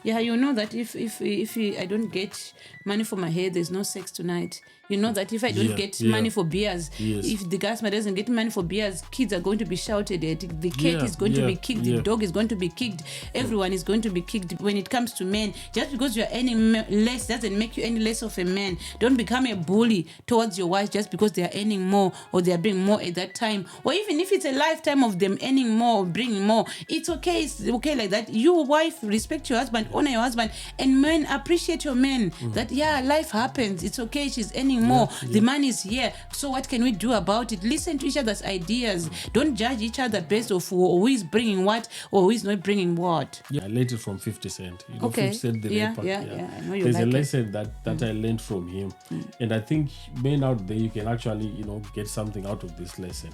Yeah, you know that if I don't get money for my hair, there's no sex tonight. You know that if I don't get money for beers, if the gas man doesn't get money for beers, kids are going to be shouted at. The cat is going to be kicked. The dog is going to be kicked. Everyone is going to be kicked. When it comes to men, just because you're earning less doesn't make you any less of a man. Don't become a bully towards your wife just because they are earning more or they are bringing more at that time. Or even if it's a lifetime of them earning more or bringing more, it's okay. It's okay like that. Your wife, respect your husband, honor your husband, and men, appreciate your men. That life happens. It's okay. She's earning more. The money is here. So what can we do about it? Listen to each other's ideas. Don't judge each other based off who is bringing what or who is not bringing what. I learned it from 50 Cent. 50 Cent the rapper. I know you There's like a lesson that I learned from him. And I think men out there, you can actually, get something out of this lesson.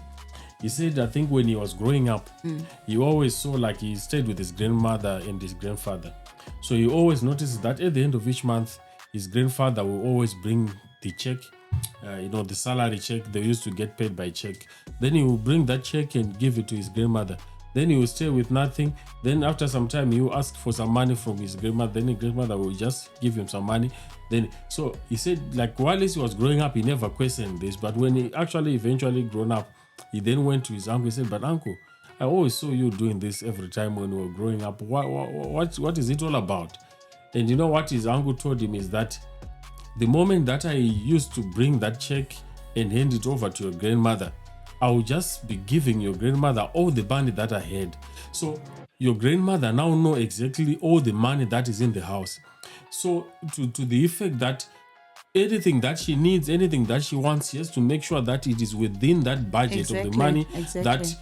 He said, I think when he was growing up, he always saw like he stayed with his grandmother and his grandfather. So he always noticed that at the end of each month, his grandfather will always bring the check, the salary check. They used to get paid by check. Then he will bring that check and give it to his grandmother. Then he will stay with nothing. Then after some time, he will ask for some money from his grandmother. Then his grandmother will just give him some money. So he said, like, while he was growing up, he never questioned this. But when he actually eventually grown up, he then went to his uncle. He said, but uncle, I always saw you doing this every time when we were growing up. What is it all about? And you know what his uncle told him is that the moment that I used to bring that check and hand it over to your grandmother, I will just be giving your grandmother all the money that I had. So your grandmother now know exactly all the money that is in the house. So to the effect that anything that she needs, anything that she wants, she has to make sure that it is within that budget of the money that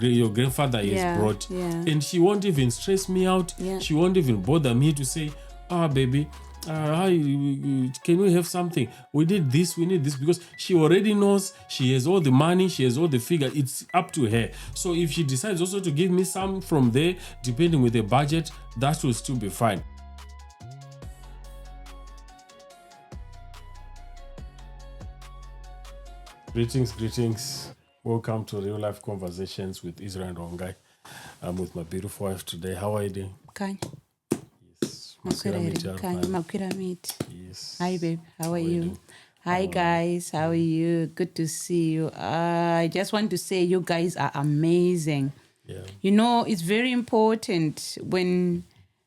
your grandfather has brought. And she won't even stress me out. She won't even bother me to say, baby, can we have something? We need this, because she already knows she has all the money, she has all the figure. It's up to her. So if she decides also to give me some from there, depending with the budget, that will still be fine. Greetings. Welcome to Real Life Conversations with Israel and Rongai. I'm with my beautiful wife today. How are you doing? Kanye. Yes. Yes. Hi, babe. How are you? Hi, guys. How are you? Good to see you. I just want to say you guys are amazing. Yeah. It's very important when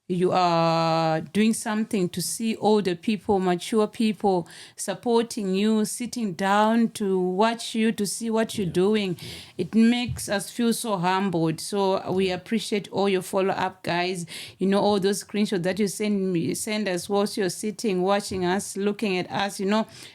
you are doing something to see older people, mature people supporting you, sitting down to watch you, to see what you're doing. It makes us feel so humbled. So we appreciate all your follow-up, guys. All those screenshots that you send us whilst you're sitting, watching us, looking at us.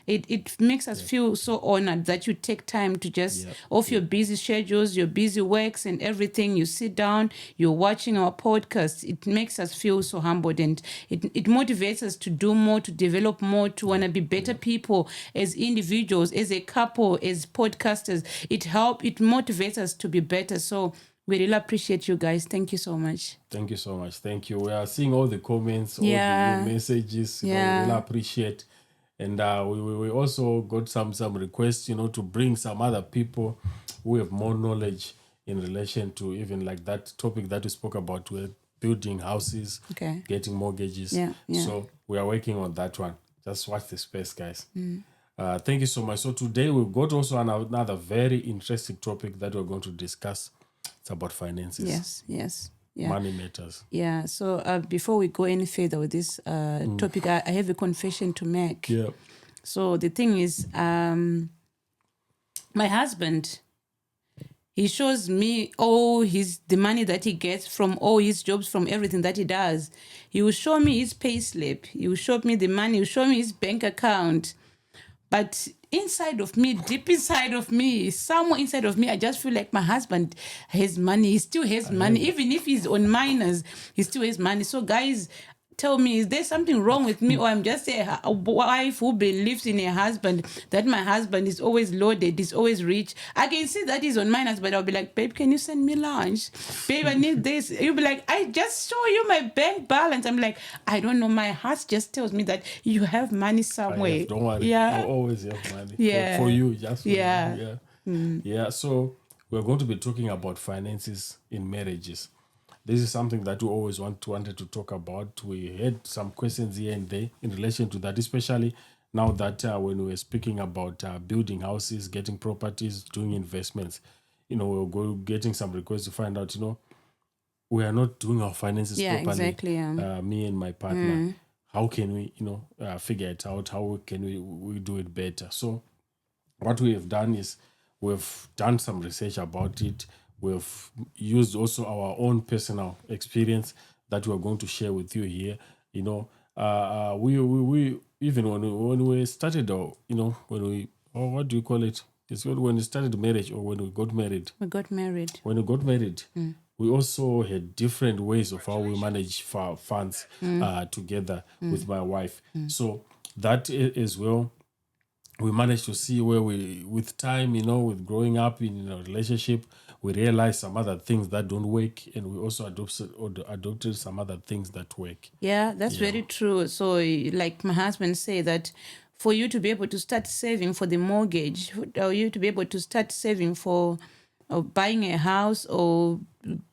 It makes us feel so honored that you take time to just off your busy schedules, your busy works and everything. You sit down, you're watching our podcast. It makes us feel so humbled, and it motivates us to do more, to develop more, to want to be better people as individuals, as a couple, as podcasters. It motivates us to be better. So we really appreciate you guys. Thank you so much. Thank you so much. Thank you. We are seeing all the comments, all the new messages. We really appreciate. And we also got some requests, to bring some other people who have more knowledge in relation to even like that topic that we spoke about, with building houses, getting mortgages. So we are working on that one. Just watch the space, guys. Thank you so much. So today we've got also another very interesting topic that we're going to discuss. It's about finances. Yes. Money matters. Yeah. So before we go any further with this topic, I have a confession to make. Yeah. So the thing is, my husband, he shows me the money that he gets from all his jobs, from everything that he does. He will show me his pay slip. He will show me the money. He will show me his bank account. But inside of me, deep inside of me, somewhere inside of me, I just feel like my husband has money. He still has money. Even if he's on minors, he still has money. So guys, tell me, is there something wrong with me, or I'm just a wife who believes in her husband, that my husband is always loaded, is always rich? I can see that he's on minus, but I'll be like, babe, can you send me lunch? Babe, I need this. You'll be like, I just show you my bank balance. I'm like, I don't know. My heart just tells me that you have money somewhere. Don't worry. Yeah. I always have money. Yeah. For you, just for you. Yeah. Yeah. So we're going to be talking about finances in marriages. this is something that we always wanted to talk about. We had some questions here and there in relation to that, especially now that when we were speaking about building houses, getting properties, doing investments, we're getting some requests to find out, we are not doing our finances Yeah, properly. exactly. Me and my partner, how can we, figure it out? How can we do it better? So what we have done is we've done some research about it. We've used also our own personal experience that we're going to share with you here. We even when we started, when we, what do you call it? It's when we started marriage or when we got married. We got married. When we got married, we also had different ways of how we manage funds together with my wife. So that as well, we managed to see where we, with time, with growing up in a relationship, we realized some other things that don't work, and we also adopted some other things that work. Yeah, that's very true. So, like my husband said, that for you to be able to start saving for the mortgage, or you to be able to start saving for buying a house or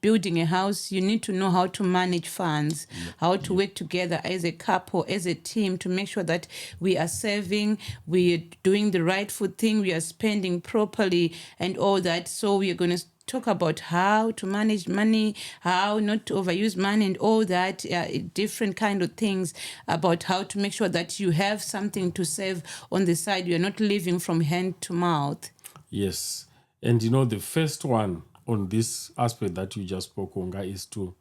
building a house, you need to know how to manage funds, how to work together as a couple, as a team, to make sure that we are saving, we are doing the rightful thing, we are spending properly, and all that. So we are going to talk about how to manage money, how not to overuse money, and all that, different kind of things about how to make sure that you have something to save on the side. You're not living from hand to mouth. Yes. And the first one on this aspect that you just spoke, Onga, is to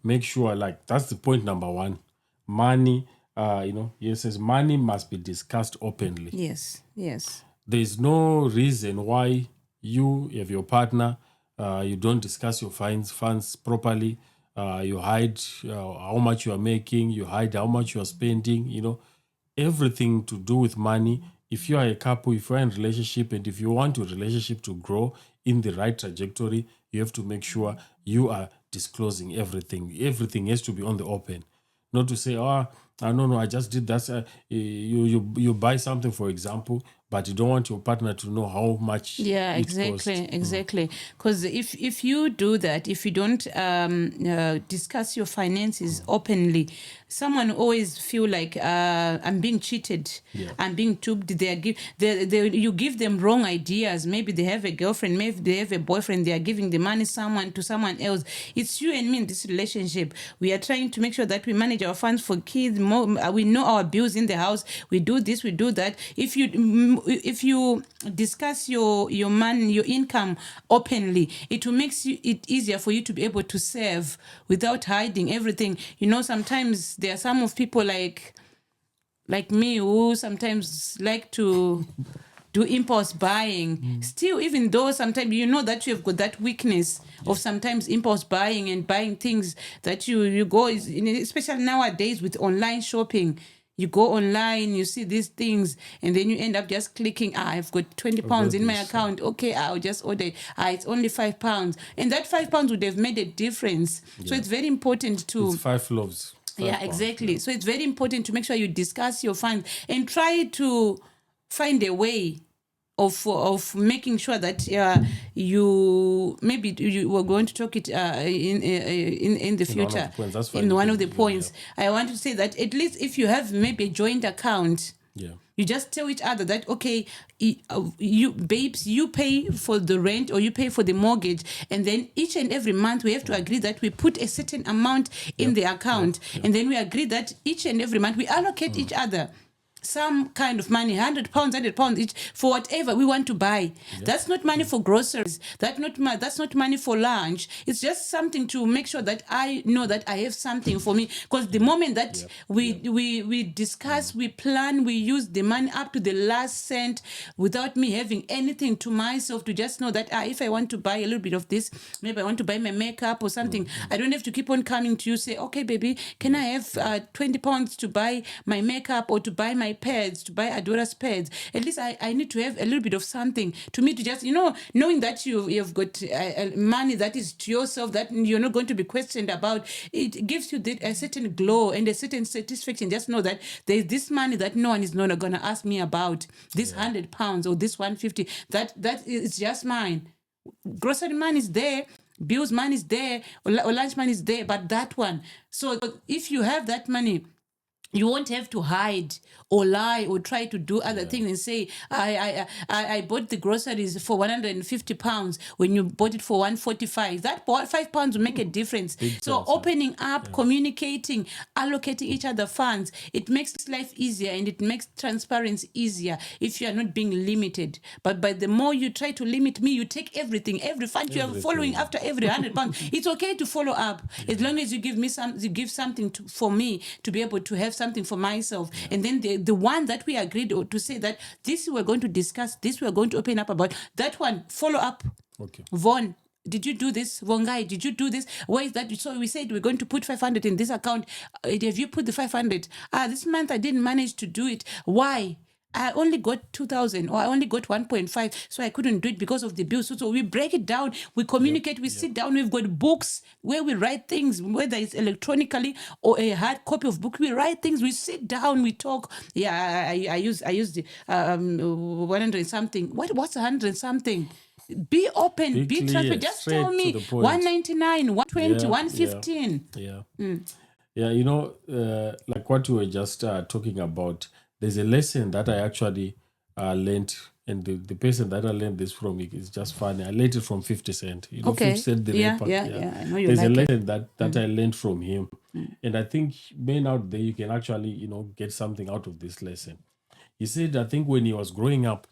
make sure, like, that's the point number one. Money, it says money must be discussed openly. Yes, yes. There's no reason why you have your partner, you don't discuss your funds properly. You hide how much you are making, you hide how much you are spending, everything to do with money. If you are a couple, if you are in a relationship, and if you want your relationship to grow in the right trajectory, you have to make sure you are disclosing everything. Everything has to be on the open. Not to say, no, I just did that. You buy something, for example, but you don't want your partner to know how much Yeah, it costs. exactly. Because if you do that, if you don't discuss your finances openly, someone always feel like I'm being cheated, I'm being duped. You give them wrong ideas. Maybe they have a girlfriend, maybe they have a boyfriend. They are giving the money to someone else. It's you and me in this relationship. We are trying to make sure that we manage our funds for kids. We know our bills in the house. We do this, we do that. If you discuss your money, your income openly, it will make it easier for you to be able to save without hiding everything. Sometimes there are some of people like me who sometimes like to do impulse buying. Still, even though sometimes that you have got that weakness of sometimes impulse buying and buying things that you go, especially nowadays with online shopping. You go online, you see these things, and then you end up just clicking, I've got 20 pounds in my account. Okay, I'll just order. It's only £5. And that £5 would have made a difference. So it's very important to... It's 5 loaves. Exactly. So it's very important to make sure you discuss your funds and try to find a way of making sure that you were going to talk it in the future. In one of the points, I want to say that at least if you have maybe a joint account, you just tell each other that, okay, you babes, you pay for the rent or you pay for the mortgage, and then each and every month we have to agree that we put a certain amount in the account, and then we agree that each and every month we allocate each other some kind of money, £100 each, for whatever we want to buy. That's not money for groceries. That's not money for lunch. It's just something to make sure that I know that I have something for me. Because the moment that we discuss, we plan, we use the money up to the last cent without me having anything to myself, to just know that if I want to buy a little bit of this, maybe I want to buy my makeup or something, I don't have to keep on coming to you, say, okay, baby, can I have £20 to buy my makeup or to buy my pads, to buy Adora's pads? At least I need to have a little bit of something to me to just, knowing that you've got money that is to yourself, that you're not going to be questioned about. It gives you a certain glow and a certain satisfaction. Just know that there's this money that no one is not going to ask me about, this £100 or this 150. That is just mine. Grocery money is there. bills money is there, or lunch money is there, but that one. So if you have that money, you won't have to hide or lie or try to do other things and say, I bought the groceries for 150 pounds when you bought it for 145. That £5 will make a difference. So opening up, communicating, allocating each other funds, it makes life easier and it makes transparency easier if you are not being limited. But by the more you try to limit me, you take everything, every fund you are following after every £100. It's okay to follow up as long as you give me you give something for me to be able to have something for myself. And then the one that we agreed to say that this we're going to discuss, this we're going to open up about, that one, follow up. Okay. Von, did you do this? Vongai, did you do this? Where is that? So we said we're going to put 500 in this account. Have you put the 500? This month I didn't manage to do it. Why? I only got 2,000 or I only got 1.5, so I couldn't do it because of the bills. So we break it down, we communicate, we sit down, we've got books where we write things, whether it's electronically or a hard copy of book, we write things, we sit down, we talk. Yeah, I use the 100 something. What's 100 something? Be open, be transparent. Just tell me 199, 120, 115. Yeah, like what you were just talking about, there's a lesson that I actually learned, and the person that I learned this from is just funny. I learned it from 50 Cent. 50 Cent, the rapper. Yeah. I know you there's like a lesson that I learned from him. And I think men out there, you can actually, get something out of this lesson. He said, I think when he was growing up,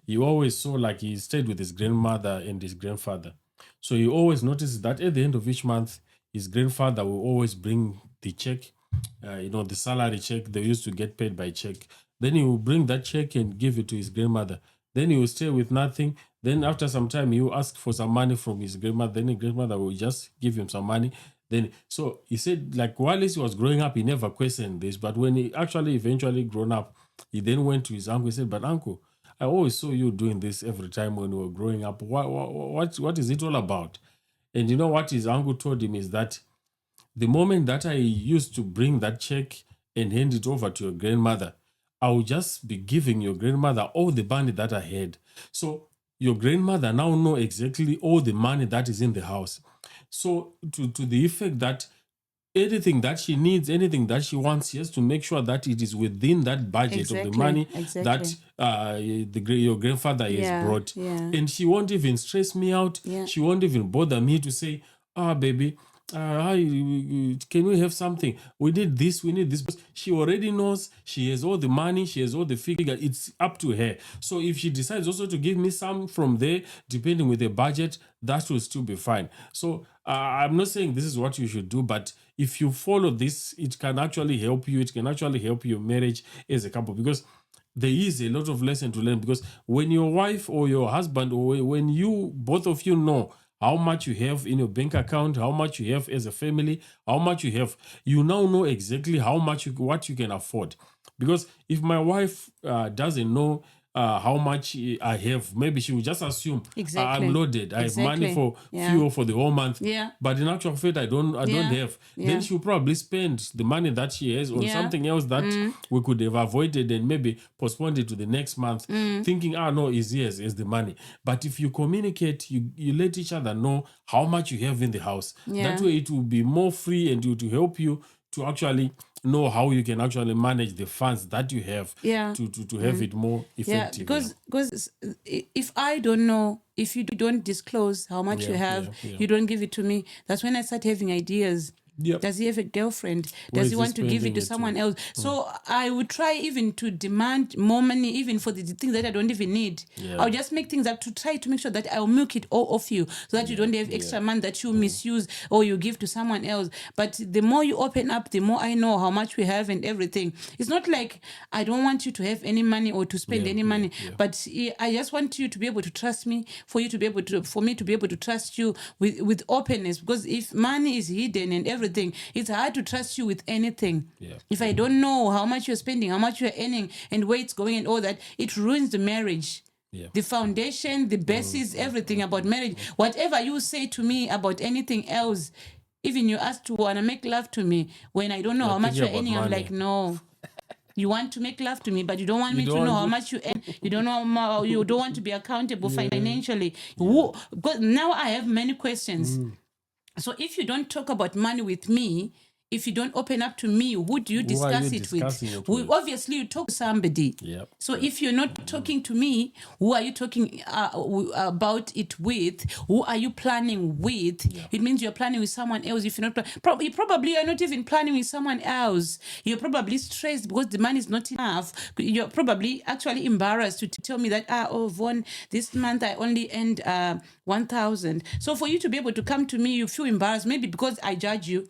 he always saw like he stayed with his grandmother and his grandfather. So he always noticed that at the end of each month, his grandfather will always bring the check, the salary check. They used to get paid by check. Then he will bring that check and give it to his grandmother. Then he will stay with nothing. Then after some time, he will ask for some money from his grandmother. Then his grandmother will just give him some money. So he said, like, while he was growing up, he never questioned this. But when he actually eventually grown up, he then went to his uncle and said, but uncle, I always saw you doing this every time when we were growing up. What is it all about? And you know what his uncle told him is that the moment that I used to bring that check and hand it over to your grandmother, I will just be giving your grandmother all the money that I had. So your grandmother now know exactly all the money that is in the house. So to the effect that anything that she needs, anything that she wants, she has to make sure that it is within that budget of the money that your grandfather has brought. And she won't even stress me out. She won't even bother me to say, baby, can we have something? We need this. She already knows. She has all the money. She has all the figure. It's up to her. So if she decides also to give me some from there, depending with the budget, that will still be fine. So I'm not saying this is what you should do, but if you follow this, it can actually help you. It can actually help your marriage as a couple, because there is a lot of lesson to learn. Because when your wife or your husband, or when you both of you know how much you have in your bank account, how much you have as a family, how much you have, you now know exactly what you can afford. Because if my wife doesn't know how much I have, maybe she will just assume I'm loaded. I have money for fuel for the whole month. But in actual fact, I don't have. Then she'll probably spend the money that she has on something else that we could have avoided and maybe postponed it to the next month, thinking, no, is the money. But if you communicate, you let each other know how much you have in the house. That way it will be more free and it will help you to actually know how you can actually manage the funds that you have to have it more effective. Because if I don't know, if you don't disclose how much you have, you don't give it to me, that's when I start having ideas. Does he have a girlfriend? Does he want to give it to someone else? So I would try even to demand more money, even for the things that I don't even need. I'll just make things up to try to make sure that I'll milk it all off you, so that you don't have extra money that you misuse or you give to someone else. But the more you open up, the more I know how much we have and everything. It's not like I don't want you to have any money or to spend any money, but I just want you to be able to trust me, for me to be able to trust you with openness. Because if money is hidden and everything, it's hard to trust you with anything. If I don't know how much you're spending, how much you're earning, and where it's going and all that, it ruins the marriage. The foundation, the basis, everything about marriage. Whatever you say to me about anything else, even you ask to wanna make love to me, when I don't know how much you're earning, I'm like, no. You want to make love to me, but you don't want me to know how much you earn. You don't know. You don't want to be accountable financially. Because now I have many questions. So if you don't talk about money with me, if you don't open up to me, who do you discuss it with? Obviously, you talk to somebody. So if you're not talking to me, who are you talking about it with? Who are you planning with? It means you're planning with someone else. If you're not, probably you're not even planning with someone else. You're probably stressed because the money is not enough. You're probably actually embarrassed to tell me that, Vaughn, this month I only earned 1,000. So for you to be able to come to me, you feel embarrassed, maybe because I judge you.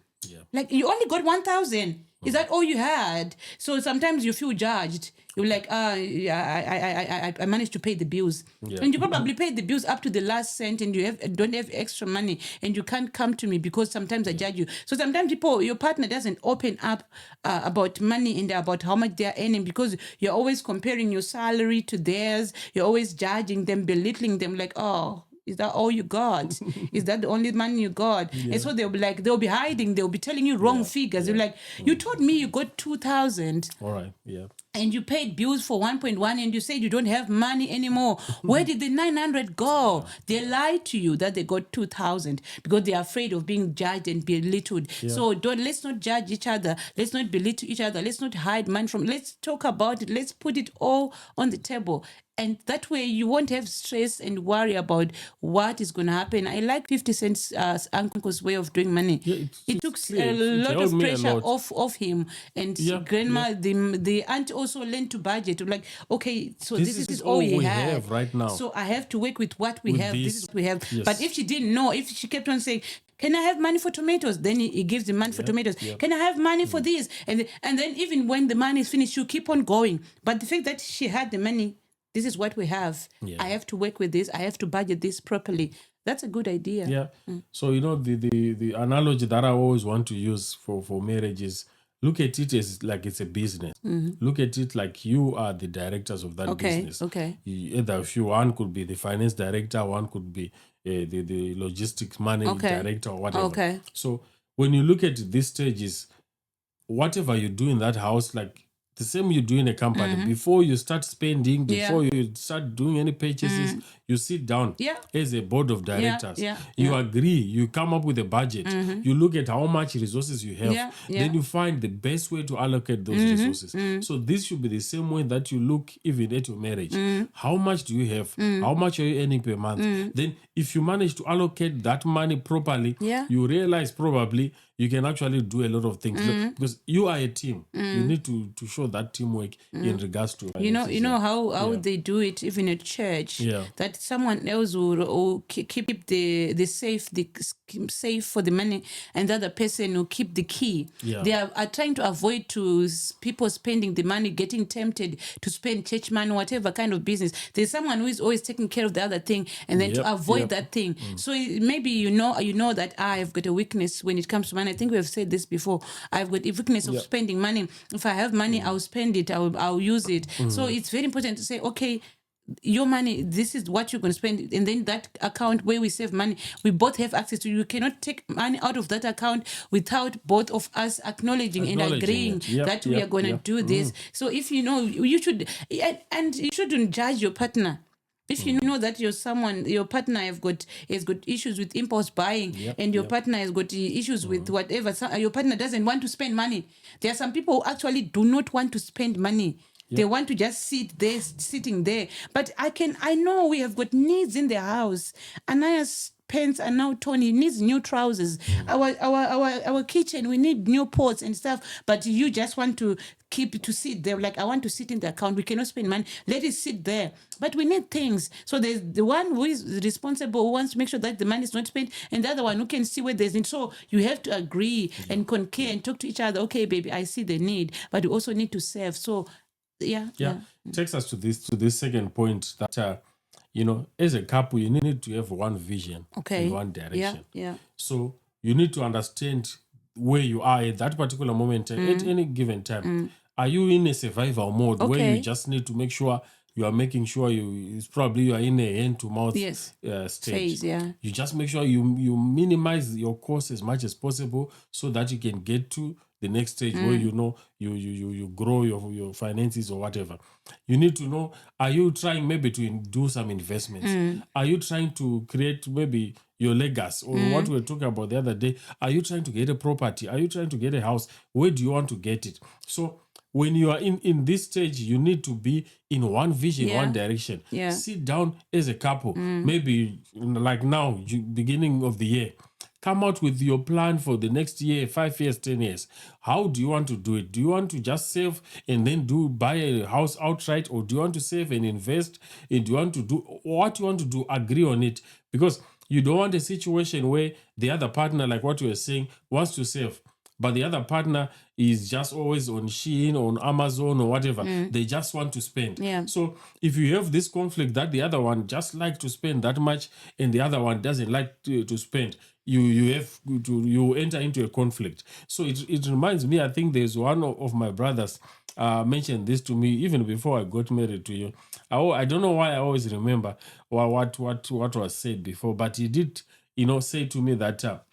Like, you only got 1,000. Is that all you had? So sometimes you feel judged. You're like, I managed to pay the bills. And you probably paid the bills up to the last cent, and you don't have extra money, and you can't come to me because sometimes I judge you. So sometimes your partner doesn't open up about money and about how much they're earning, because you're always comparing your salary to theirs. You're always judging them, belittling them, like, oh, is that all you got? Is that the only money you got? And so they'll be hiding. They'll be telling you wrong figures. You're like, you told me you got 2,000. All right. And you paid bills for 1.1, and you said you don't have money anymore. Where did the 900 go? They lied to you that they got 2,000 because they're afraid of being judged and belittled. So let's not judge each other. Let's not belittle each other. Let's not hide money let's talk about it. Let's put it all on the table. And that way you won't have stress and worry about what is going to happen. I like 50 Cent's uncle's way of doing money. It took a lot of pressure off him. And grandma, the aunt also learned to budget. Like, okay, so this is all we have right now. So I have to work with what we have. This is what we have. But if she didn't know, if she kept on saying, can I have money for tomatoes? Then he gives the money for tomatoes. Can I have money for this? And then even when the money is finished, you keep on going. But the fact that she had the money, this is what we have. I have to work with this. I have to budget this properly. That's a good idea. So, the analogy that I always want to use for marriage is, look at it as like it's a business. Look at it like you are the directors of that business. Either if one could be the finance director, one could be the logistics managing director or whatever. So when you look at these stages, whatever you do in that house, like the same you do in a company, before you start spending, before you start doing any purchases, you sit down as a board of directors. You agree, you come up with a budget, you look at how much resources you have, then you find the best way to allocate those resources. So this should be the same way that you look even at your marriage. How much do you have? How much are you earning per month? Then if you manage to allocate that money properly, you realize probably you can actually do a lot of things. Because you are a team. You need to show that teamwork in regards to you know how they do it even at church, that someone else will keep the safe for the money, and the other person will keep the key. They are trying to avoid people spending the money, getting tempted to spend church money, whatever kind of business. There's someone who is always taking care of the other thing, and then to avoid that thing. So maybe you know that I've got a weakness when it comes to money. I think we have said this before. I've got a weakness of spending money. If I have money, I'll spend it. I'll use it. So it's very important to say, okay, your money, this is what you're going to spend. And then that account where we save money, we both have access to. You cannot take money out of that account without both of us acknowledging and agreeing that we are going to do this. So if you know, you should, and you shouldn't judge your partner. If you know that your partner has got issues with impulse buying, and your partner has got issues with whatever, your partner doesn't want to spend money. There are some people who actually do not want to spend money. They want to just sitting there. But I know we have got needs in the house. Anaya's pants are now torn. He needs new trousers. Our kitchen, we need new pots and stuff. But you just want to sit there. Like, I want to sit in the account. We cannot spend money. Let it sit there. But we need things. So there's the one who is responsible, who wants to make sure that the money is not spent, and the other one who can see where there's need. So you have to agree and concur and talk to each other. Okay, baby, I see the need, but we also need to save. So it takes us to this second point that as a couple, you need to have one vision in one direction. So you need to understand where you are at that particular moment at any given time. Are you in a survival mode where you just need to make sure you are making sure you are in a hand-to-mouth stage? Phase, You just make sure you minimize your costs as much as possible so that you can get to the next stage where you know you grow your finances or whatever. You need to know, are you trying maybe to do some investments? Are you trying to create maybe your legacy, or what we were talking about the other day? Are you trying to get a property? Are you trying to get a house? Where do you want to get it? So when you are in this stage, you need to be in one vision, one direction. Sit down as a couple, maybe like now, beginning of the year. Come out with your plan for the next year, 5 years, 10 years. How do you want to do it? Do you want to just save and then buy a house outright, or do you want to save and invest? And do you want to do what you want to do? Agree on it, because you don't want a situation where the other partner, like what you were saying, wants to save, but the other partner is just always on Shein, on Amazon, or whatever. They just want to spend. So if you have this conflict that the other one just like to spend that much and the other one doesn't like to spend, you enter into a conflict. So it reminds me, I think there's one of my brothers mentioned this to me even before I got married to you. I don't know why I always remember what was said before, but he did, say to me that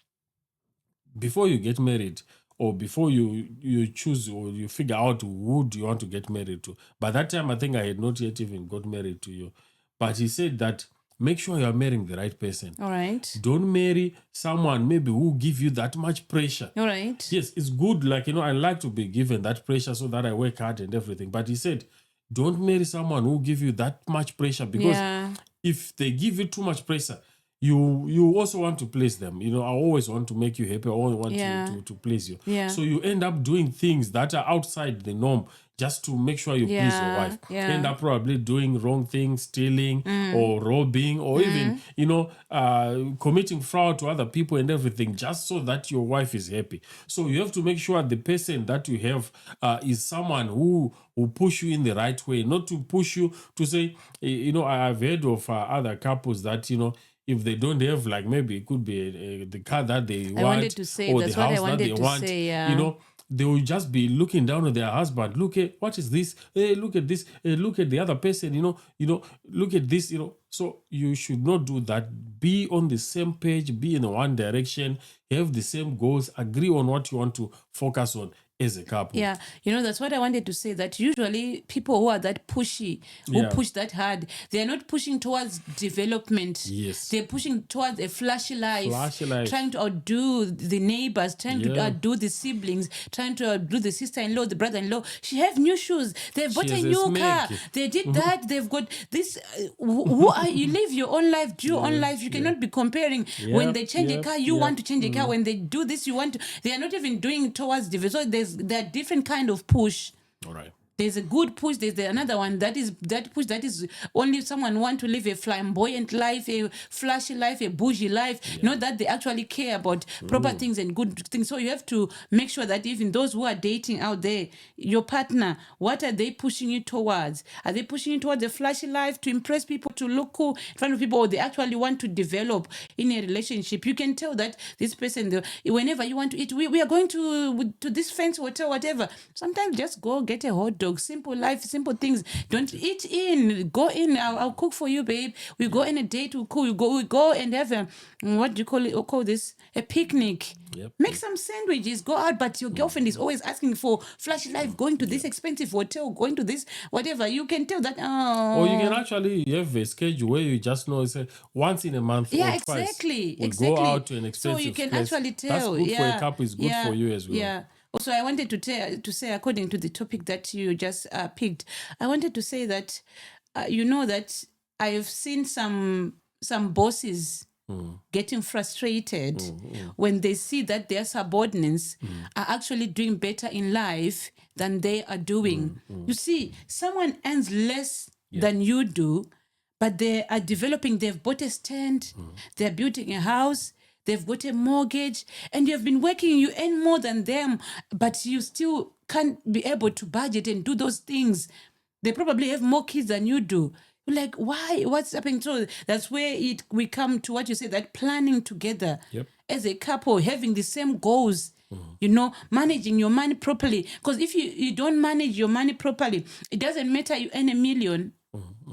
before you get married, or before you choose or you figure out who do you want to get married to. By that time, I think I had not yet even got married to you. But he said that make sure you are marrying the right person. All right. Don't marry someone maybe who give you that much pressure. All right. Yes, it's good. Like, I like to be given that pressure so that I work hard and everything. But he said, don't marry someone who give you that much pressure, because if they give you too much pressure, you also want to please them. I always want to make you happy. I always want to please you. So you end up doing things that are outside the norm just to make sure you please your wife. End up probably doing wrong things, stealing or robbing, or even, committing fraud to other people and everything, just so that your wife is happy. So you have to make sure the person that you have is someone who will push you in the right way, not to push you to say, I've heard of other couples that, if they don't have, like, maybe it could be the car that they want, wanted to say, or that's the what I house that wanted they to want, say, they will just be looking down on their husband. Look at, what is this? Hey, look at this. Hey, look at the other person. Look at this. So you should not do that. Be on the same page. Be in one direction. Have the same goals. Agree on what you want to focus on as a couple. Yeah, that's what I wanted to say, that usually people who are that pushy, who push that hard, they're not pushing towards development. Yes. They're pushing towards a flashy life. Flashy life. Trying to outdo the neighbors, trying to outdo the siblings, trying to outdo the sister-in-law, the brother-in-law. She have new shoes. They've bought a new car. They did that. They've got this. Who are you? Live your own life. Do your own life. You cannot be comparing. When they change a car, you want to change a car. When they do this, you want to. They are not even doing towards development. So there are different kind of push. All right. There's a good push. There's another one that is that push that is only someone want to live a flamboyant life, a flashy life, a bougie life. Not that they actually care about proper things and good things. So you have to make sure that even those who are dating out there, your partner, what are they pushing you towards? Are they pushing you towards a flashy life to impress people, to look cool in front of people, or they actually want to develop in a relationship? You can tell that this person, whenever you want to eat, we are going to this fancy hotel, whatever. Sometimes just go get a hot dog. Simple life, simple things. Don't eat in. Go in. I'll cook for you, babe. We go on a date. We go and have a, what do you call it? Or call this a picnic. Make some sandwiches. Go out, but your girlfriend is always asking for flashy life. Going to this expensive hotel. Going to this whatever. You can tell that. Or you can actually have a schedule where you just know, say, once in a month or twice. Exactly. Go out to an expensive So you can place. actually tell. That's good for a couple. It's good for you as well. Yeah. Also, I wanted to say, according to the topic that you just picked, I wanted to say that, that I have seen some bosses getting frustrated when they see that their subordinates are actually doing better in life than they are doing. You see, someone earns less than you do, but they are developing. They've bought a stand, they're building a house, they've got a mortgage, and you've been working, you earn more than them, but you still can't be able to budget and do those things. They probably have more kids than you do. You're like, why? What's happening? So that's where we come to what you say, that planning together as a couple, having the same goals, managing your money properly. Because if you don't manage your money properly, it doesn't matter you earn $1 million.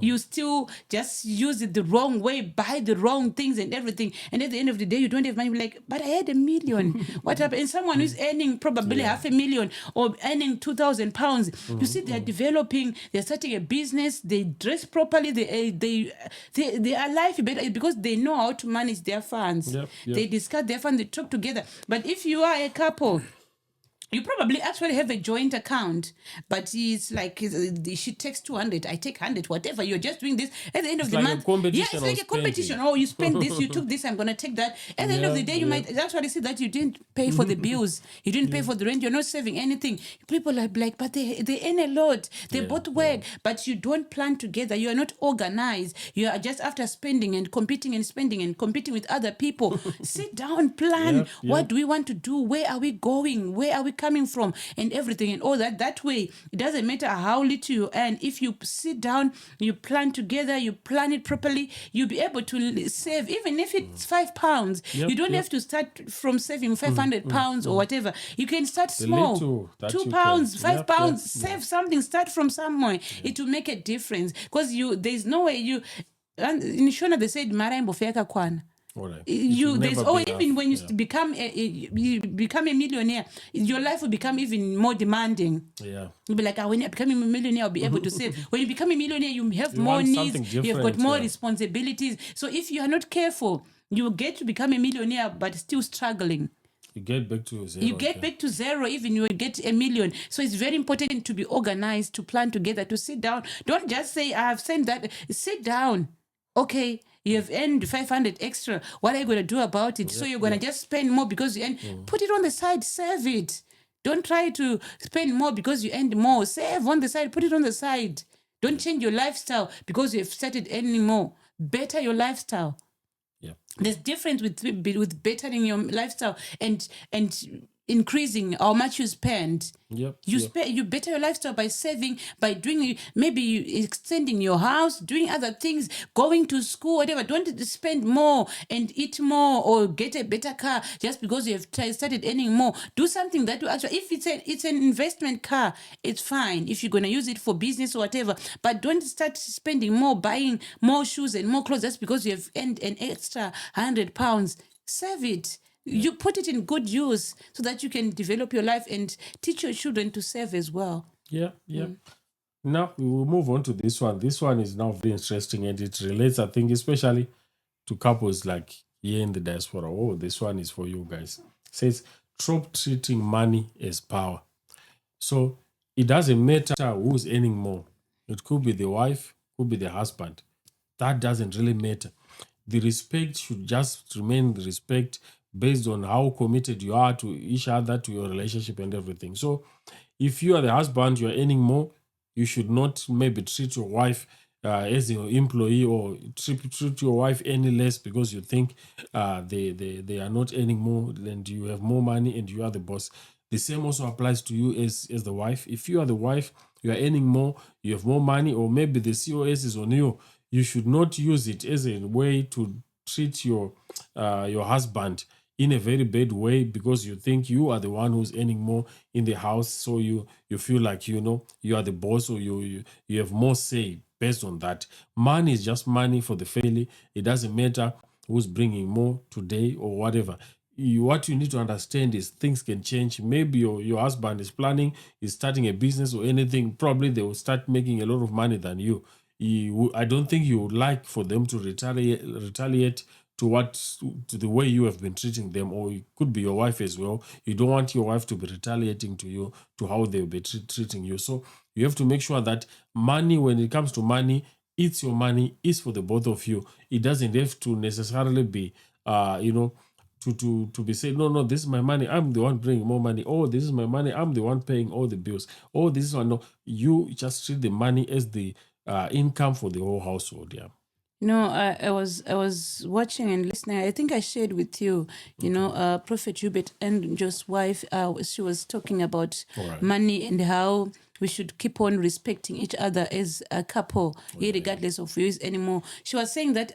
You still just use it the wrong way, buy the wrong things and everything. And at the end of the day, you don't have money. Like, but I had $1 million. What happened? And someone who's earning probably $500,000 or earning £2,000, you see they're developing, they're starting a business, they dress properly, they are life better because they know how to manage their funds. They discuss their funds, they talk together. But if you are a couple, you probably actually have a joint account, but it's like she takes 200, I take 100, whatever. You're just doing this at the end of the month. It's like a competition. Oh, you spend this, you took this, I'm going to take that. At the end of the day, you might actually see that you didn't pay for the bills, you didn't pay for the rent, you're not saving anything. People are like, but they earn a lot, they both work, but you don't plan together. You are not organized. You are just after spending and competing and spending and competing with other people. Sit down, plan. What do we want to do? Where are we going? Where are we coming from? And everything and all that. That way, it doesn't matter how little you earn. If you sit down, you plan together, you plan it properly, you'll be able to save, even if it's £5. You don't have to start from saving £500 or whatever. You can start small. £2, £5, save something, start from somewhere. It will make a difference. Because there's no way you, in Shona they said, Mara imbofeka kwana. There's always, even when you become a millionaire, your life will become even more demanding. You'll be like, when you're becoming a millionaire, I'll be able to save. When you become a millionaire, you have more needs, you've got more responsibilities. So if you are not careful, you will get to become a millionaire but still struggling. You get back to zero. Back to zero, even you will get $1 million. So it's very important to be organized, to plan together, to sit down. Don't just say, I have sent that. Sit down. Okay, you have earned 500 extra. What are you going to do about it? So you're going to just spend more because you earn. Put it on the side, save it. Don't try to spend more because you earned more. Save on the side, put it on the side. Don't change your lifestyle because you have started earning more. Better your lifestyle. There's difference with bettering your lifestyle and increasing how much you spend. You better your lifestyle by saving, by doing, maybe extending your house, doing other things, going to school, whatever. Don't spend more and eat more or get a better car just because you have started earning more. Do something that will actually, if it's an investment car, it's fine if you're going to use it for business or whatever, but don't start spending more, buying more shoes and more clothes just because you have earned an extra £100. Save it. You put it in good use so that you can develop your life and teach your children to save as well. Now we will move on to this one. This one is now very interesting and it relates, I think, especially to couples like here in the diaspora. Oh, this one is for you guys. It says, stop treating money as power. So it doesn't matter who's earning more. It could be the wife, could be the husband. That doesn't really matter. The respect should just remain the respect based on how committed you are to each other, to your relationship and everything. So if you are the husband, you're earning more, you should not maybe treat your wife as your employee or treat your wife any less because you think they are not earning more and you have more money and you are the boss. The same also applies to you as the wife. If you are the wife, you are earning more, you have more money, or maybe the COS is on you, you should not use it as a way to treat your husband in a very bad way because you think you are the one who's earning more in the house. So you feel like, you are the boss or you have more say based on that. Money is just money for the family. It doesn't matter who's bringing more today or whatever. What you need to understand is things can change. Maybe your husband is starting a business or anything. Probably they will start making a lot of money than you. I don't think you would like for them to retaliate to the way you have been treating them, or it could be your wife as well. You don't want your wife to be retaliating to you, to how they'll be treating you. So you have to make sure that money, when it comes to money, it's your money, it's for the both of you. It doesn't have to necessarily be, to be saying, no, this is my money, I'm the one bringing more money. Oh, this is my money, I'm the one paying all the bills. Oh, this is one. No, you just treat the money as the income for the whole household. I was watching and listening. I think I shared with you, Prophet Hubert and Joe's wife, she was talking about money and how we should keep on respecting each other as a couple, regardless of who is anymore. She was saying that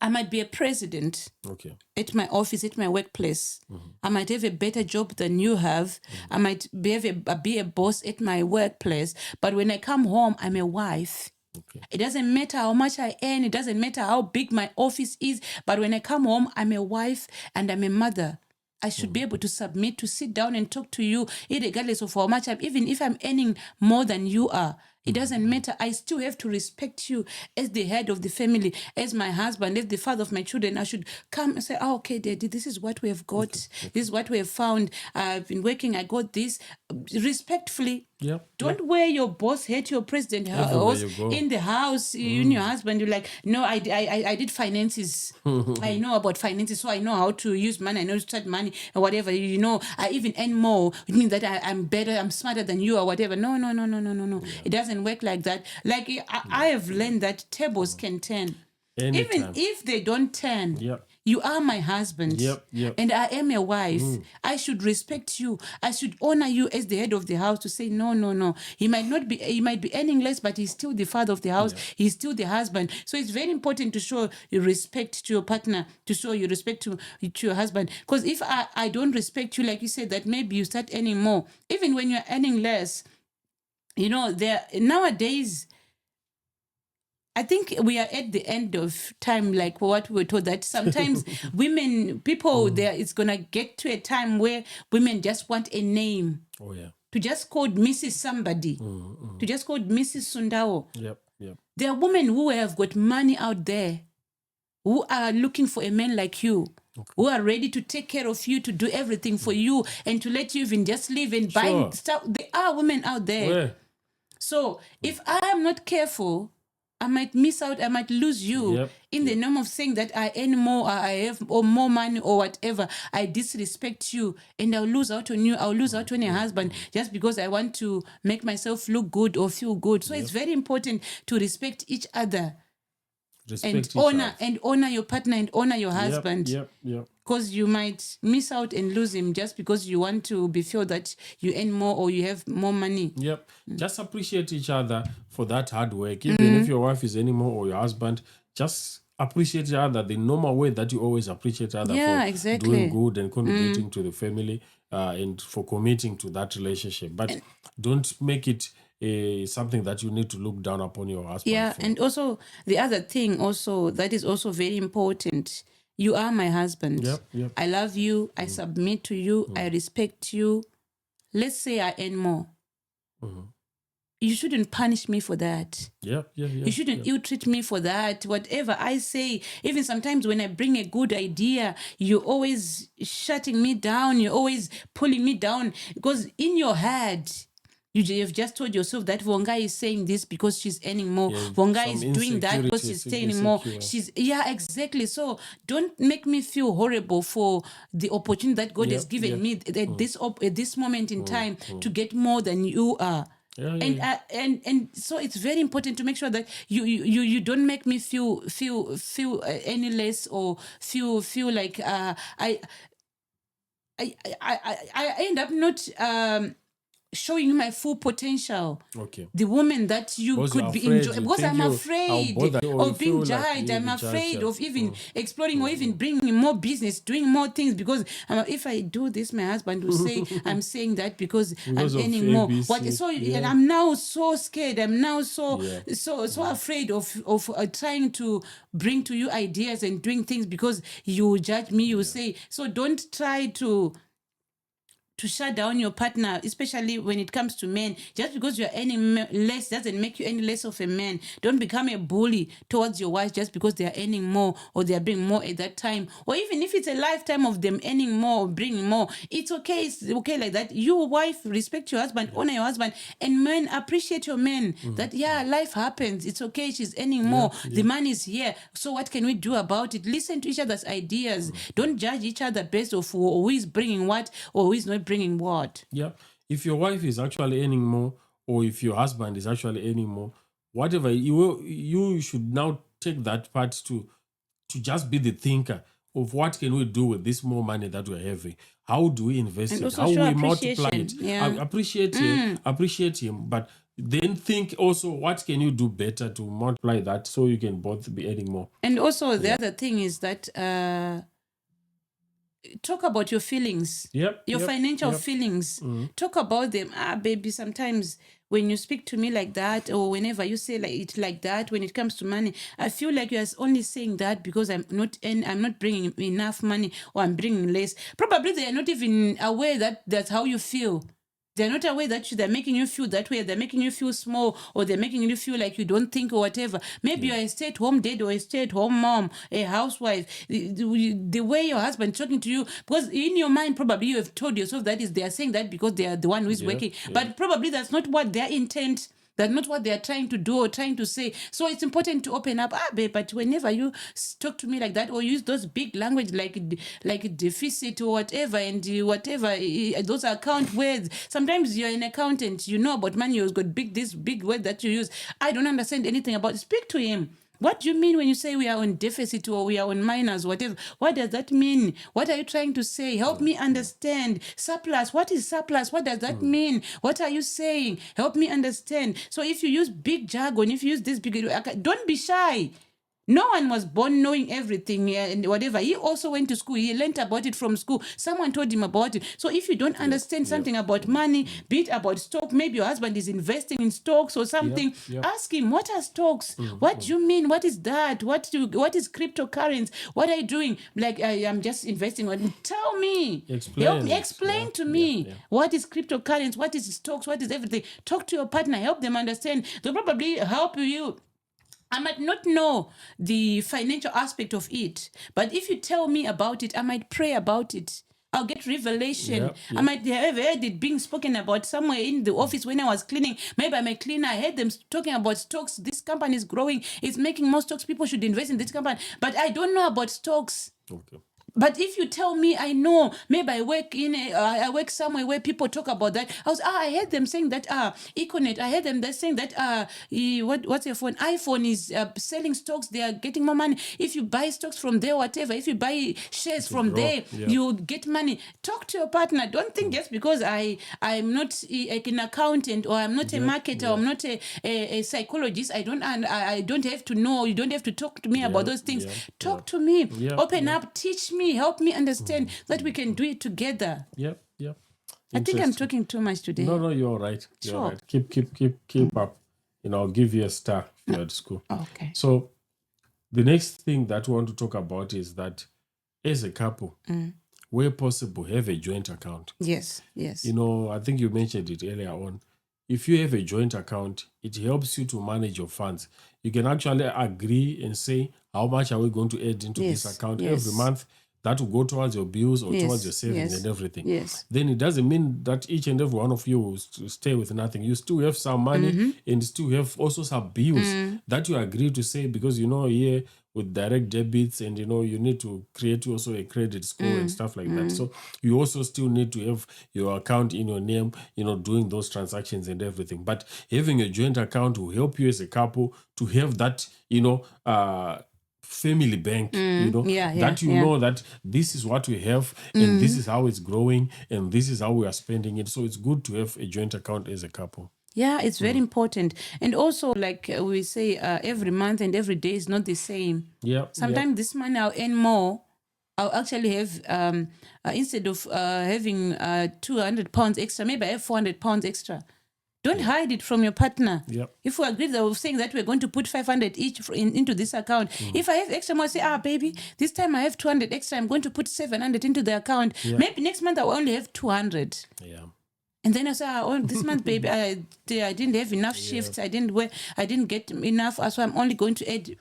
I might be a president Okay. at my office, at my workplace. I might have a better job than you have. I might be a boss at my workplace. But when I come home, I'm a wife. Okay. It doesn't matter how much I earn. It doesn't matter how big my office is. But when I come home, I'm a wife and I'm a mother. I should be able to submit, to sit down and talk to you, regardless of how much even if I'm earning more than you are. It doesn't matter. I still have to respect you as the head of the family, as my husband, as the father of my children. I should come and say, okay, Daddy, this is what we have got. This is what we have found. I've been working. I got this. Respectfully. Yep. Don't wear your boss hat, your president house you go. in the house. You and your husband, you're like, no, I did finances. I know about finances, so I know how to use money. I know to start money or whatever. I even earn more. It means that I'm better, I'm smarter than you or whatever. No. Yeah. It doesn't work like that. Like I have learned that tables can turn. Anytime. Even if they don't turn, Yep. you are my husband. Yep. And I am a wife. I should respect you. I should honor you as the head of the house to say, no. He might be earning less, but he's still the father of the house. He's still the husband. So it's very important to show your respect to your partner, to show your respect to your husband. Because if I don't respect you, like you said, that maybe you start earning more. Even when you're earning less, nowadays, I think we are at the end of time, like what we were told, that sometimes it's going to get to a time where women just want a name. Oh, yeah. To just call Mrs. somebody, to just call Mrs. Sundao. Yep. There are women who have got money out there, who are looking for a man like you, who are ready to take care of you, to do everything for you, and to let you even just live and buy stuff. There are women out there. Where? So if I am not careful, I might miss out, I might lose you in the name of saying that I earn more, or I have more money or whatever. I disrespect you and I'll lose out on you. I'll lose out on your husband just because I want to make myself look good or feel good. So it's very important to respect each other. Honor your partner and honor your husband. Yep. Because you might miss out and lose him just because you want to be feel that you earn more or you have more money. Yep. Just appreciate each other for that hard work. Even if your wife is earning more or your husband, just appreciate each other the normal way that you always appreciate each other for doing good and contributing to the family and for committing to that relationship. But don't make it something that you need to look down upon your husband for. And also the other thing also that is also very important. You are my husband. Yep. I love you. I submit to you. I respect you. Let's say I earn more. You shouldn't punish me for that. You shouldn't ill-treat me for that. Whatever I say, even sometimes when I bring a good idea, you're always shutting me down. You're always pulling me down. Because in your head, you've just told yourself that Vonga is saying this because she's earning more. Vonga is doing that because she's earning more. Exactly. So don't make me feel horrible for the opportunity that God has given me at this moment in time to get more than you are. And so it's very important to make sure that you don't make me feel any less or feel like I end up not showing you my full potential. The woman that you could be enjoying. Because I'm afraid of being judged. I'm afraid of even exploring or even bringing more business, doing more things. Because if I do this, my husband will say, I'm saying that because I'm earning more. And I'm now so scared. I'm now so afraid of trying to bring to you ideas and doing things because you judge me, you say. So don't try to shut down your partner, especially when it comes to men. Just because you're earning less doesn't make you any less of a man. Don't become a bully towards your wife just because they're earning more or they're bringing more at that time. Or even if it's a lifetime of them earning more or bringing more, it's okay. It's okay like that. You, wife, respect your husband, honor your husband, and men, appreciate your men. That, life happens. It's okay. She's earning more. The money is here. So what can we do about it? Listen to each other's ideas. Don't judge each other based off who is bringing what or who is not bringing what. If your wife is actually earning more or if your husband is actually earning more, whatever, you should now take that part to just be the thinker of what can we do with this more money that we're having. How do we invest it? How we multiply it? Appreciate him, but then think also what can you do better to multiply that so you can both be earning more. And also the other thing is that talk about your feelings, your financial feelings. Talk about them. Baby, sometimes when you speak to me like that, or whenever you say like that, when it comes to money, I feel like you're only saying that because I'm not bringing enough money, or I'm bringing less. Probably they are not even aware that that's how you feel. They're not aware that they're making you feel that way. They're making you feel small, or they're making you feel like you don't think or whatever. Maybe you're a stay-at-home dad or a stay-at-home mom, a housewife. The way your husband talking to you, because in your mind probably you have told yourself that is they are saying that because they are the one who is working, but probably that's not what their intent. That's not what they are trying to do or trying to say. So it's important to open up. Babe, but whenever you talk to me like that or use those big language like deficit or whatever, and whatever, those account words. Sometimes you're an accountant, you know about money, you've got this big word that you use. I don't understand anything about it. Speak to him. What do you mean when you say we are on deficit or we are on minus, whatever? What does that mean? What are you trying to say? Help me understand. Surplus. What is surplus? What does that mean? What are you saying? Help me understand. So if you use big jargon, if you use this big, don't be shy. No one was born knowing everything and whatever. He also went to school. He learned about it from school. Someone told him about it. So if you don't understand something about money, be it about stock, maybe your husband is investing in stocks or something, ask him, what are stocks? What do you mean? What is that? What is cryptocurrency? What are you doing? Like, I'm just investing. Tell me. Help me. Explain to me. What is cryptocurrency? What is stocks? What is everything? Talk to your partner. Help them understand. They'll probably help you. I might not know the financial aspect of it, but if you tell me about it, I might pray about it. I'll get revelation. I might have heard it being spoken about somewhere in the office when I was cleaning. Maybe I'm a cleaner. I heard them talking about stocks. This company is growing. It's making more stocks. People should invest in this company. But I don't know about stocks. Okay. But if you tell me, I know, maybe I work somewhere where people talk about that. I heard them saying that Econet. I heard them saying that what's your phone? iPhone is selling stocks. They are getting more money. If you buy stocks from there, whatever. If you buy shares from there, you get money. Talk to your partner. Don't think just because I'm not an accountant or I'm not a marketer or I'm not a psychologist, I don't have to know. You don't have to talk to me about those things. Talk to me. Open up. Teach me. Help me understand that we can do it together. I think I'm talking too much today. No, you're all right. You're all right. Keep up. I'll give you a star if you're at school. Okay. So the next thing that we want to talk about is that as a couple, where possible, have a joint account. Yes. I think you mentioned it earlier on. If you have a joint account, it helps you to manage your funds. You can actually agree and say, how much are we going to add into this account every month? That will go towards your bills or towards your savings and everything. Yes. Then it doesn't mean that each and every one of you will stay with nothing. You still have some money and still have also some bills that you agree to say, because here with direct debits and you need to create also a credit score and stuff like that. So you also still need to have your account in your name, doing those transactions and everything. But having a joint account will help you as a couple to have that, family bank, know that this is what we have and this is how it's growing and this is how we are spending it. So it's good to have a joint account as a couple. Yeah, it's very important. And also, like we say, every month and every day is not the same. Sometimes this month I'll earn more. I'll actually have, instead of having 200 pounds extra, maybe I have 400 pounds extra. Don't hide it from your partner. If we agree that we're saying that we're going to put 500 each into this account, if I have extra more, I say, baby, this time I have 200 extra, I'm going to put 700 into the account. Maybe next month I will only have 200. And then I say, this month, baby, I didn't have enough shifts. I didn't get enough. So I'm only going to add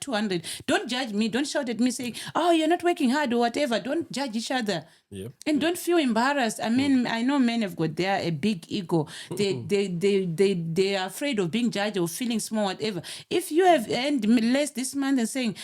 200. Don't judge me. Don't shout at me saying, you're not working hard or whatever. Don't judge each other. And don't feel embarrassed. I mean, I know men have got a big ego. They are afraid of being judged or feeling small, whatever. If you have earned less this month and saying,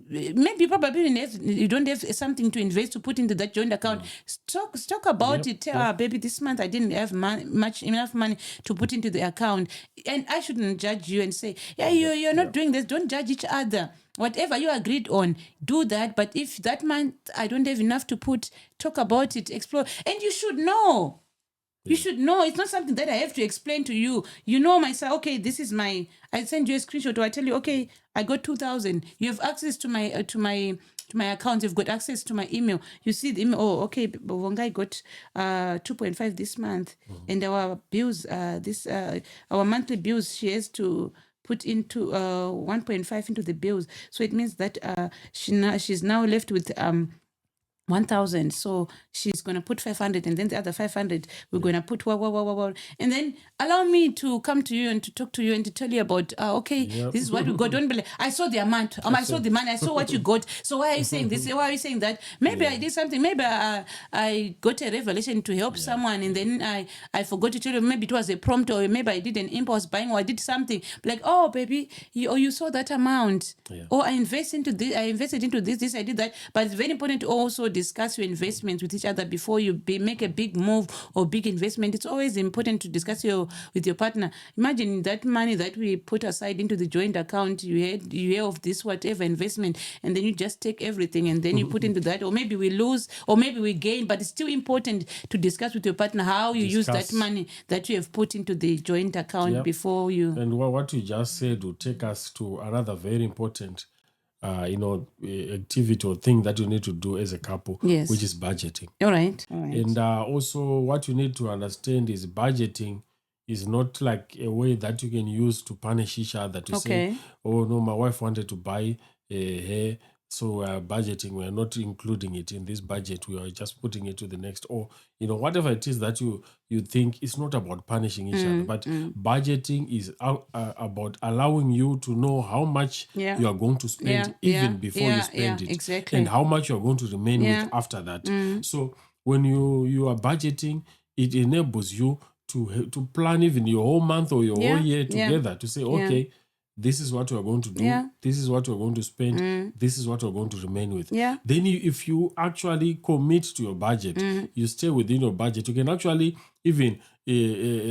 maybe probably you don't have something to invest to put into that joint account, talk about it. Tell baby, this month I didn't have enough money to put into the account. And I shouldn't judge you and say, you're not doing this. Don't judge each other. Whatever you agreed on, do that. But if that month I don't have enough to put, talk about it, explore. And you should know. You should know. It's not something that I have to explain to you. You know myself. Okay, this is my. I send you a screenshot, or I tell you, okay, I got 2,000. You have access to my account. You've got access to my email. You see the email. Oh, okay, Wongai got 2.5 this month, and our bills. Our monthly bills. She has to put into 1.5 into the bills. So it means that she's now left with 1,000. So she's going to put 500, and then the other 500 we're going to put and then allow me to come to you and to talk to you and to tell you about okay, this is what we got. Don't believe I saw the amount, I saw the money, I saw what you got. So why are you saying this? Why are you saying that? Maybe I did something. Maybe I got a revelation to help someone, and then I forgot to tell you. Maybe it was a prompt, or maybe I did an impulse buying, or I did something like, oh baby, you saw that amount, or I invested into this, I did that. But it's very important to also discuss your investments with each other before you make a big move or big investment. It's always important to discuss with your partner. Imagine that money that we put aside into the joint account, you hear of this whatever investment, and then you just take everything and then you put into that, or maybe we lose or maybe we gain. But it's still important to discuss with your partner how you use that money that you have put into the joint account before you. And what you just said will take us to another very important activity or thing that you need to do as a couple, which is budgeting. All right. And also what you need to understand is budgeting is not like a way that you can use to punish each other, to say, oh no, my wife wanted to buy hair, so we are budgeting, we are not including it in this budget, we are just putting it to the next, or whatever it is that you think. It's not about punishing each other, but budgeting is about allowing you to know how much you are going to spend even before you spend it, exactly, and how much you are going to remain with after that. So when you are budgeting, it enables you to plan even your whole month or your whole year together, to say, okay, this is what we're going to do, this is what we're going to spend, this is what we're going to remain with. Then if you actually commit to your budget, you stay within your budget, you can actually even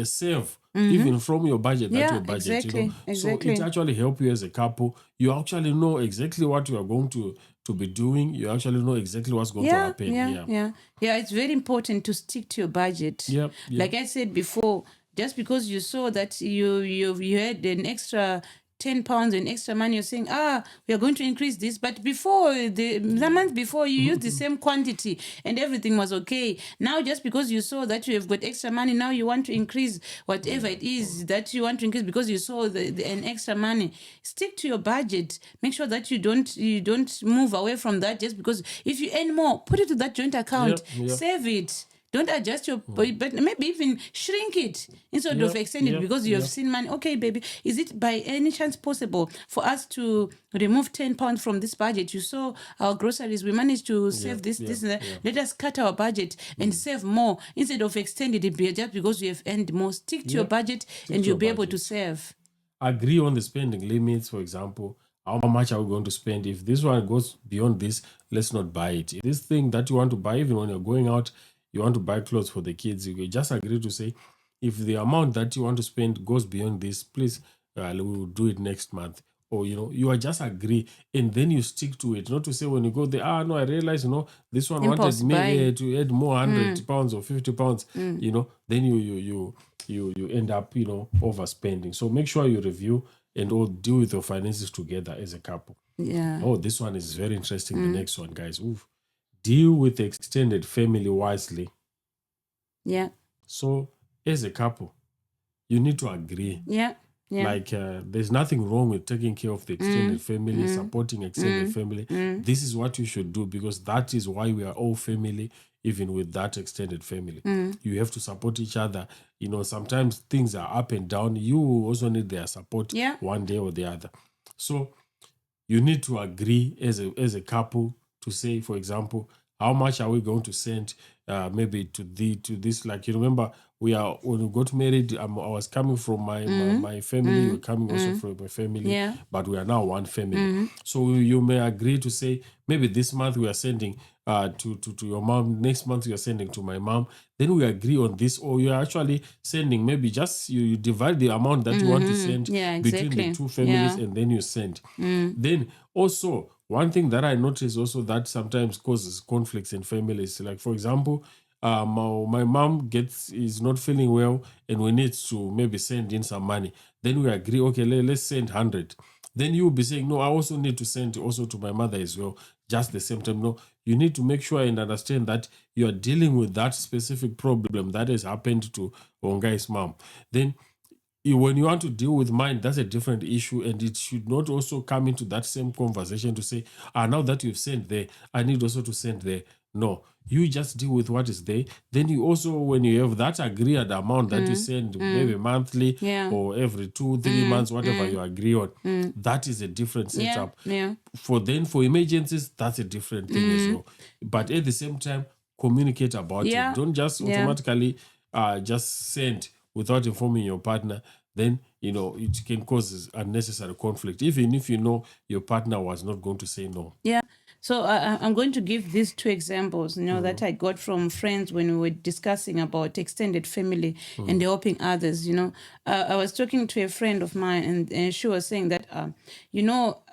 save even from your budget, that your budget, exactly. So it actually helps you as a couple. You actually know exactly what you are going to be doing. You actually know exactly what's going to happen. Yeah, it's very important to stick to your budget. Like I said before, just because you saw that you had an extra 10 pounds and extra money, you're saying, we are going to increase this. But before, the month before, you used the same quantity and everything was okay. Now, just because you saw that you have got extra money, now you want to increase whatever it is that you want to increase because you saw an extra money. Stick to your budget. Make sure that you don't move away from that just because if you earn more, put it to that joint account, save it. Don't adjust your, but maybe even shrink it instead of extend it because you have seen money. Okay, baby, is it by any chance possible for us to remove 10 pounds from this budget? You saw our groceries, we managed to save this and that. Let us cut our budget and save more instead of extending it just because you have earned more. Stick to your budget and you'll be able to save. Agree on the spending limits, for example. How much are we going to spend? If this one goes beyond this, let's not buy it. This thing that you want to buy, even when you're going out, you want to buy clothes for the kids, you just agree to say, if the amount that you want to spend goes beyond this, please, we'll do it next month. Or, you are just agree, and then you stick to it. Not to say when you go there, no, I realize, this one wanted me to add more 100 pounds or 50 pounds, then you end up, overspending. So make sure you review and all deal with your finances together as a couple. Oh, this one is very interesting. The next one, guys. Oof. Deal with the extended family wisely. So, as a couple, you need to agree. Like, there's nothing wrong with taking care of the extended family, supporting extended family. This is what you should do because that is why we are all family, even with that extended family. You have to support each other. Sometimes things are up and down. You also need their support one day or the other. So, you need to agree as a couple to say, for example, how much are we going to send maybe to this? Like, you remember, when we got married, I was coming from my family, you're coming also from my family, but we are now one family. So you may agree to say, maybe this month we are sending to your mom, next month you are sending to my mom. Then we agree on this, or you are actually sending, maybe just you divide the amount that you want to send between the two families, and then you send. Then also, one thing that I notice also that sometimes causes conflicts in families, like, for example, my mom is not feeling well and we need to maybe send in some money. Then we agree, okay, let's send 100. Then you will be saying, no, I also need to send also to my mother as well, just the same time. No, you need to make sure and understand that you are dealing with that specific problem that has happened to Ongai's mom. Then when you want to deal with mine, that's a different issue, and it should not also come into that same conversation to say, now that you've sent there, I need also to send there. No, you just deal with what is there. Then you also, when you have that agreed amount that you send maybe monthly or every 2-3 months, whatever you agree on, that is a different setup. For emergencies, that's a different thing as well. But at the same time, communicate about it. Don't just automatically just send without informing your partner. Then it can cause unnecessary conflict, even if your partner was not going to say no. So I'm going to give these 2 examples, that I got from friends when we were discussing about extended family and helping others. I was talking to a friend of mine, and she was saying that,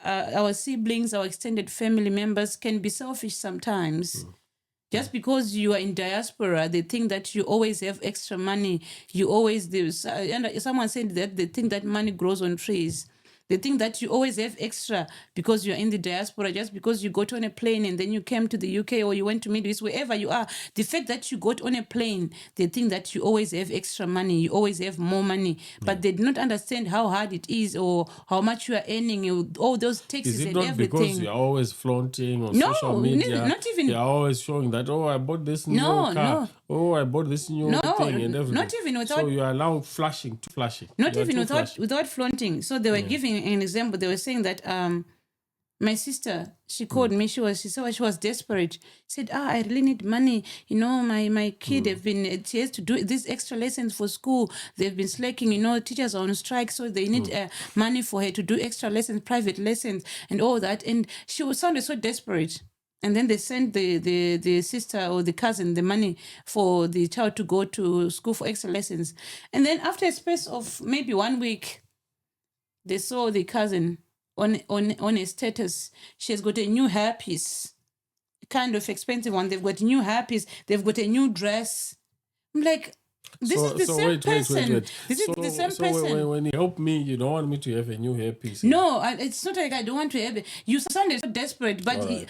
our siblings, our extended family members can be selfish sometimes. Just because you are in diaspora, they think that you always have extra money. You always do. And someone said that they think that money grows on trees. They think that you always have extra because you're in the diaspora, just because you got on a plane and then you came to the UK or you went to Middle East, wherever you are. The fact that you got on a plane, they think that you always have extra money, you always have more money. But they do not understand how hard it is or how much you are earning, all those taxes and everything. Is it not because you're always flaunting on social media? Not even. You're always showing that, I bought this new car. No. Oh, I bought this new thing and everything. Not even without. So you are now flashing. Not even without flaunting. So they were giving an example. They were saying that my sister, she called me. She said she was desperate. She said, I really need money. My kid she has to do these extra lessons for school. They've been slacking. Teachers are on strike, so they need money for her to do extra lessons, private lessons, and all that. And she sounded so desperate. And then they sent the sister or the cousin the money for the child to go to school for extra lessons. And then after a space of maybe 1 week, they saw the cousin on a status. She has got a new hairpiece, kind of expensive one. They've got a new hairpiece. They've got a new dress. I'm like, this is the same person. Wait. This is the same person. When you help me, you don't want me to have a new hairpiece. No, it's not like I don't want to have it. You sounded so desperate, but where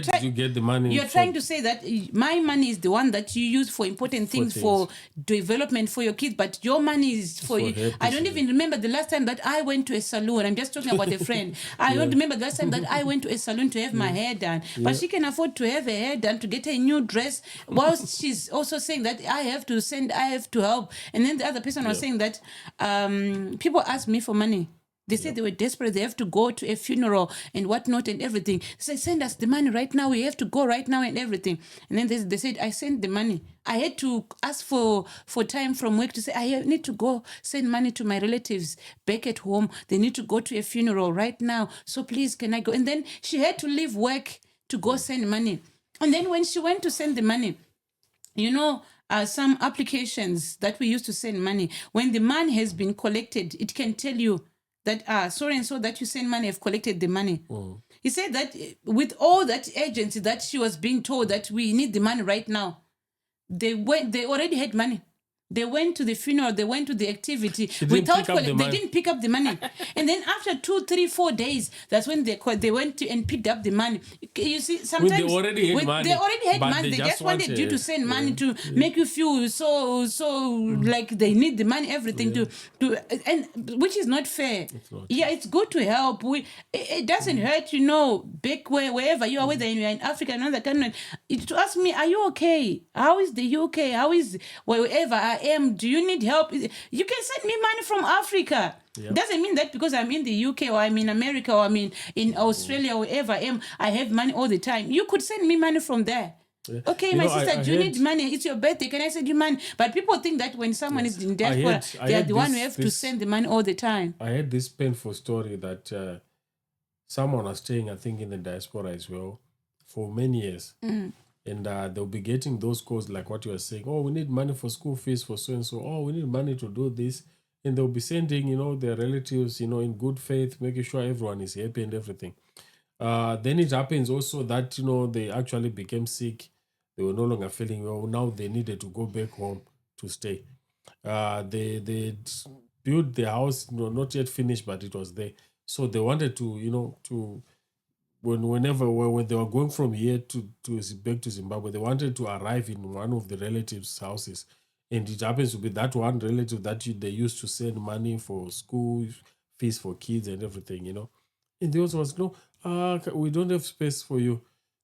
did you get the money? You're trying to say that my money is the one that you use for important things, for development for your kids, but your money is for you. I don't even remember the last time that I went to a salon. I'm just talking about a friend. I don't remember the last time that I went to a salon to have my hair done. But she can afford to have her hair done, to get a new dress, whilst she's also saying that I have to help. And then the other person was saying that people ask me for money. They said they were desperate. They have to go to a funeral and whatnot and everything. They said, send us the money right now. We have to go right now and everything. And then they said, I sent the money. I had to ask for time from work to say, I need to go send money to my relatives back at home. They need to go to a funeral right now. So please, can I go? And then she had to leave work to go send money. And then when she went to send the money, some applications that we used to send money, when the money has been collected, it can tell you that so and so that you send money have collected the money. He said that with all that agency that she was being told that we need the money right now, they already had money. They went to the funeral, they went to the activity they didn't pick up the money. And then after 2, 3, 4 days, that's when they went and picked up the money. You see, sometimes they already had money. They just wanted you to send money to make you feel so like they need the money, everything to and which is not fair. It's good to help. It doesn't hurt, back wherever you are, whether you're in Africa, another country, to ask me, are you okay? How is the UK? How is wherever I am? Do you need help? You can send me money from Africa. Doesn't mean that because I'm in the UK or I'm in America or I'm in Australia or wherever I am, I have money all the time. You could send me money from there. Okay, my sister, do you need money? It's your birthday. Can I send you money? But people think that when someone is in diaspora, they are the one who have to send the money all the time. I had this painful story that someone was staying, I think, in the diaspora as well for many years. And they'll be getting those calls like what you were saying. Oh, we need money for school fees for so-and-so. Oh, we need money to do this. And they'll be sending, their relatives, in good faith, making sure everyone is happy and everything. Then it happens also that, they actually became sick. they were no longer feeling well. Now they needed to go back home to stay. They built the house, not yet finished, but it was there. So they wanted to when they were going from here to back to Zimbabwe, they wanted to arrive in one of the relatives' houses, and it happens to be that one relative that they used to send money for school fees for kids and everything, And the also was, no, we don't have space for you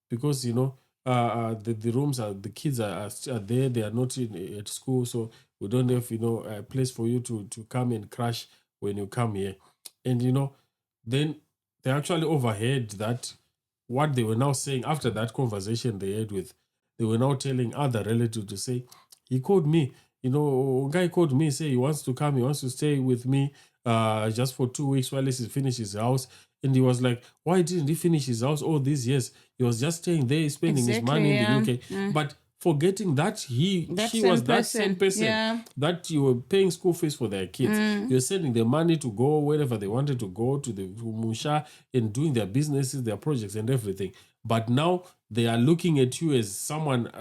because the rooms are, the kids are there, they are not at school, so we don't have a place for you to come and crash when you come here. And then they actually overheard that what they were now saying after that conversation they had with, they were now telling other relatives to say, he called me, a guy called me, say he wants to come, he wants to stay with me just for 2 weeks while he finishes his house. And he was like, why didn't he finish his house all these years? He was just staying there, spending his money in the UK. But forgetting that she was that same person that you were paying school fees for their kids. You're sending the money to go wherever they wanted to go, to the Musha, and doing their businesses, their projects and everything. But now they are looking at you as someone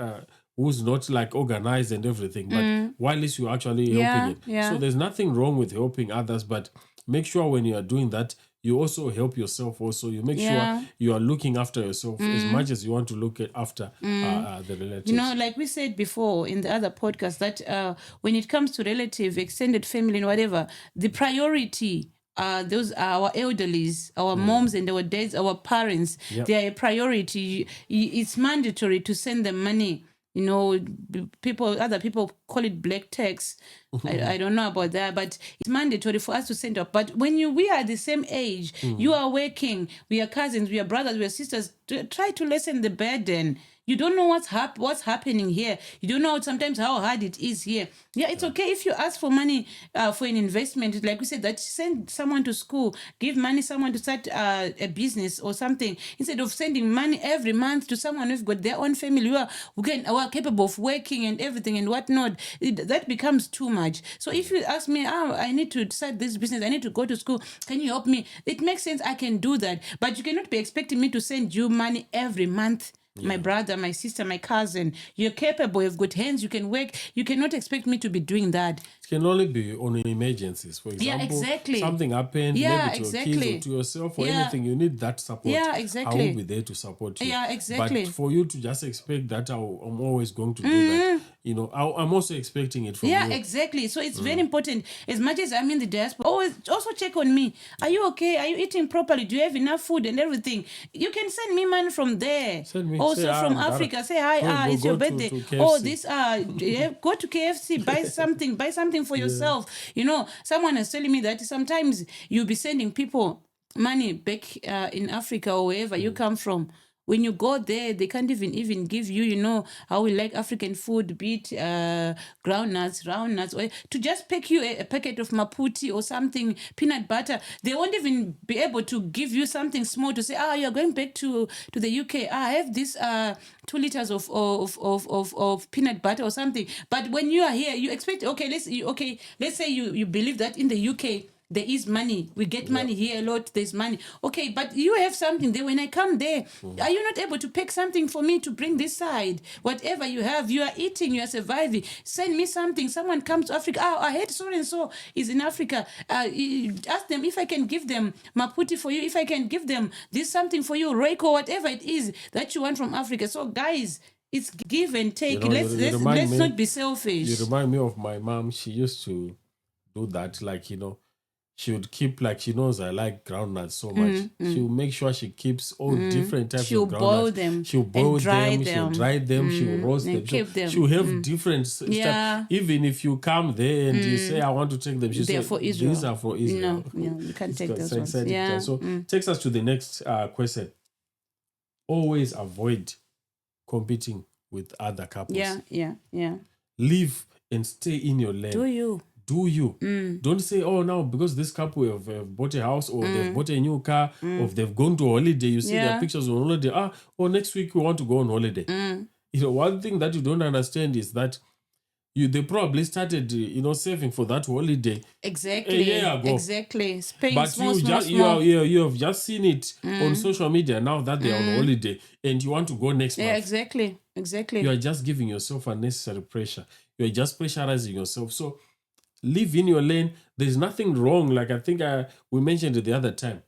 who's not like organized and everything. But while you're actually helping it. So there's nothing wrong with helping others, but make sure when you are doing that, you also help yourself also. You make sure you are looking after yourself as much as you want to look after the relatives. Like we said before in the other podcast, that when it comes to relative, extended family and whatever, the priority, those are our elderlies, our moms and our dads, our parents. They are a priority. It's mandatory to send them money. Other people call it black tax. I don't know about that, but it's mandatory for us to send up. But when we are the same age, you are working, we are cousins, we are brothers, we are sisters, try to lessen the burden. You don't know what's happening here. You don't know sometimes how hard it is here. Yeah, it's okay if you ask for money for an investment. Like we said, that send someone to school, give money someone to start a business or something, instead of sending money every month to someone who's got their own family who are capable of working and everything and whatnot. That becomes too much. So if you ask me, I need to start this business, I need to go to school, can you help me? It makes sense, I can do that. But you cannot be expecting me to send you money every month. My brother, my sister, my cousin, you're capable, you've got hands, you can work. You cannot expect me to be doing that. It can only be on emergencies. For example, something happened, maybe to your kids or to yourself or anything, you need that support. Yeah, exactly. I will be there to support you. Yeah, exactly. But for you to just expect that I'm always going to do that, I'm also expecting it from you. Yeah, exactly. So it's very important. As much as I'm in the diaspora, always also check on me. Are you okay? Are you eating properly? Do you have enough food and everything? You can send me money from there. Send me. Also from Africa. Say hi. It's your birthday. Go to KFC. Buy something for yourself. Someone is telling me that sometimes you'll be sending people money back in Africa or wherever you come from. When you go there, they can't even give you, how we like African food, be it groundnuts, round nuts, or to just pick you a packet of maputi or something, peanut butter. They won't even be able to give you something small to say, you're going back to the UK. I have this 2 liters of peanut butter or something. But when you are here, you expect, let's say you believe that in the UK, there is money. We get money here a lot. There's money. Okay, but you have something there. When I come there, are you not able to pick something for me to bring this side? Whatever you have, you are eating, you are surviving. Send me something. Someone comes to Africa. I heard so-and-so is in Africa. Ask them if I can give them maputi for you, if I can give them this something for you, Reiko, whatever it is that you want from Africa. So guys, it's give and take. Let's not be selfish. You remind me of my mom. She used to do that, she would keep, she knows I like groundnuts so much. She'll make sure she keeps all different types of groundnuts. She'll boil them. She'll dry them. She'll roast them. Keep them. She'll have different stuff. Even if you come there and you say, I want to take them, she says, these are for Israel. No, you can't take those ones. So takes us to the next question. Always avoid competing with other couples. Yeah. Live and stay in your lane. Do you? Don't say, now because this couple have bought a house or they've bought a new car or they've gone to a holiday. You see their pictures on holiday. Next week we want to go on holiday. One thing that you don't understand is that they probably started, saving for that holiday Exactly. a year ago. Exactly. Paying But small, you small, just small. you have just seen it on social media now that they're on holiday and you want to go next Yeah, month. exactly. Exactly. You are just giving yourself unnecessary pressure. You are just pressurizing yourself. So live in your lane. There's nothing wrong. Like I think we mentioned it the other time.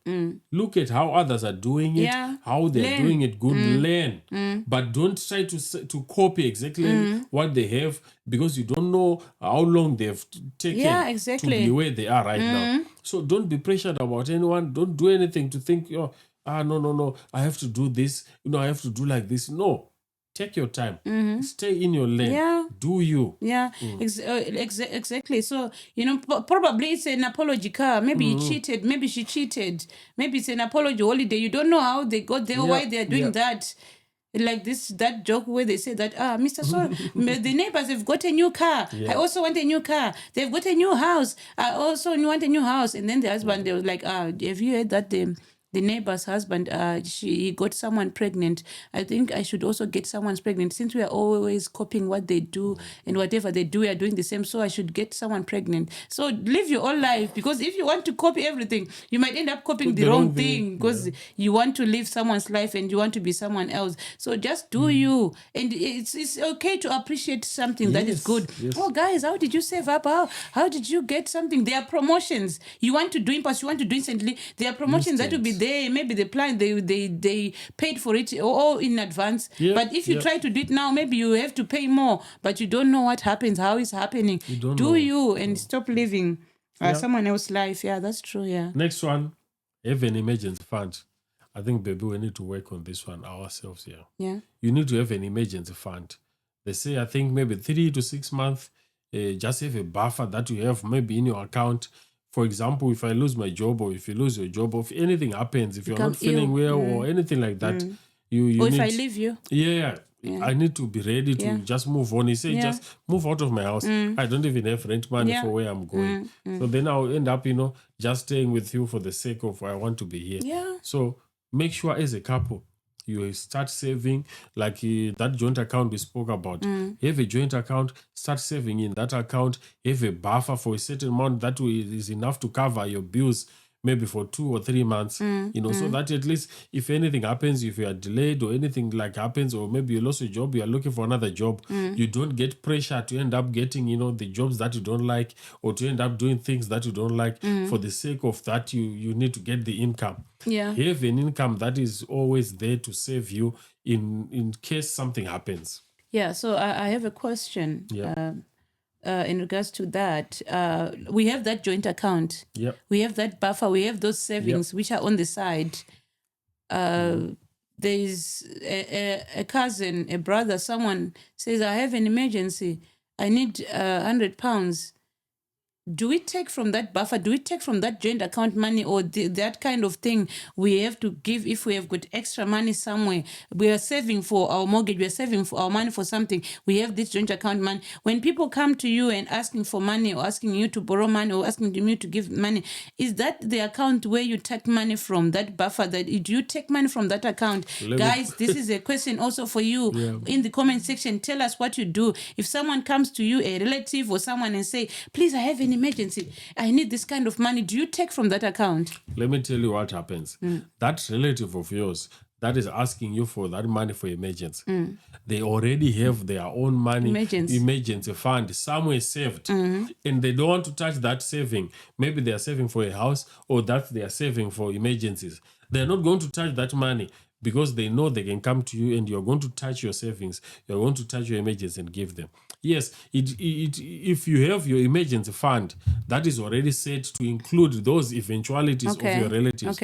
Look at how others are doing it, Yeah. how they're Learn. doing it good. Learn, but don't try to copy exactly what they have, because you don't know how long they've taken Yeah, to exactly. be where they are right now. So don't be pressured about anyone. Don't do anything to think, no, I have to do this. I have to do like this. No. Take your time. Stay in your lane. Yeah. Do you. Yeah, exactly. So, probably it's an apology car. Maybe he cheated. Maybe she cheated. Maybe it's an apology holiday. You don't know how they got there, why they're doing that. Like that joke where they say that, Mr. So, the neighbors have got a new car. I also want a new car. They've got a new house. I also want a new house. And then the husband, they was like, have you heard that the neighbor's husband, he got someone pregnant. I think I should also get someone pregnant. Since we are always copying what they do and whatever they do, we are doing the same. So I should get someone pregnant. So live your own life, because if you want to copy everything, you might end up copying the wrong thing, because you want to live someone's life and you want to be someone else. So just do you. And it's okay to appreciate something that is good. Yes. Oh, guys, how did you save up? How did you get something? There are promotions. You want to do impulse, you want to do instantly. There are promotions that will be there. Maybe the plan they paid for it all in advance. But if you try to do it now, maybe you have to pay more, but you don't know what happens, how it's happening. Do you and stop living someone else's life. Yeah, that's true. Yeah. Next one, have an emergency fund. I think, baby, we need to work on this one ourselves here. Yeah. You need to have an emergency fund. They say, I think maybe 3 to 6 months, just have a buffer that you have maybe in your account. For example, if I lose my job, or if you lose your job, or if anything happens, if you're not feeling well or anything like that, you Or need, if I leave you. I need to be ready to just move on. He said, just move out of my house. I don't even have rent money for where I'm going. So then I'll end up, just staying with you for the sake of I want to be here. Yeah. So make sure as a couple, you start saving, like that joint account we spoke about. Have a joint account, start saving in that account, have a buffer for a certain amount that is enough to cover your bills, maybe for 2 or 3 months, so that at least if anything happens, if you are delayed or anything like happens, or maybe you lost your job, you are looking for another job, you don't get pressure to end up getting, the jobs that you don't like, or to end up doing things that you don't like. For the sake of that, you need to get the income. Yeah. Have an income that is always there to save you in case something happens. Yeah, so I have a question. In regards to that, we have that joint account. We have that buffer. We have those savings which are on the side. There's a cousin, a brother, someone says, I have an emergency. I need £100. Do we take from that buffer? Do we take from that joint account money, or that kind of thing we have to give if we have got extra money somewhere? We are saving for our mortgage. We are saving for our money for something. We have this joint account money. When people come to you and asking for money, or asking you to borrow money, or asking you to give money, is that the account where you take money from, that buffer? Do you take money from that account? Guys, this is a question also for you. In the comment section, tell us what you do. If someone comes to you, a relative or someone, and say, please, I have an emergency, I need this kind of money, do you take from that account? Let me tell you what happens. That relative of yours that is asking you for that money for emergency, they already have their own money, emergency fund somewhere saved, and they don't want to touch that saving. Maybe they are saving for a house, or that they are saving for emergencies. They're not going to touch that money, because they know they can come to you and you're going to touch your savings, you're going to touch your emergency and give them. Yes, if you have your emergency fund that is already set to include those eventualities of your relatives,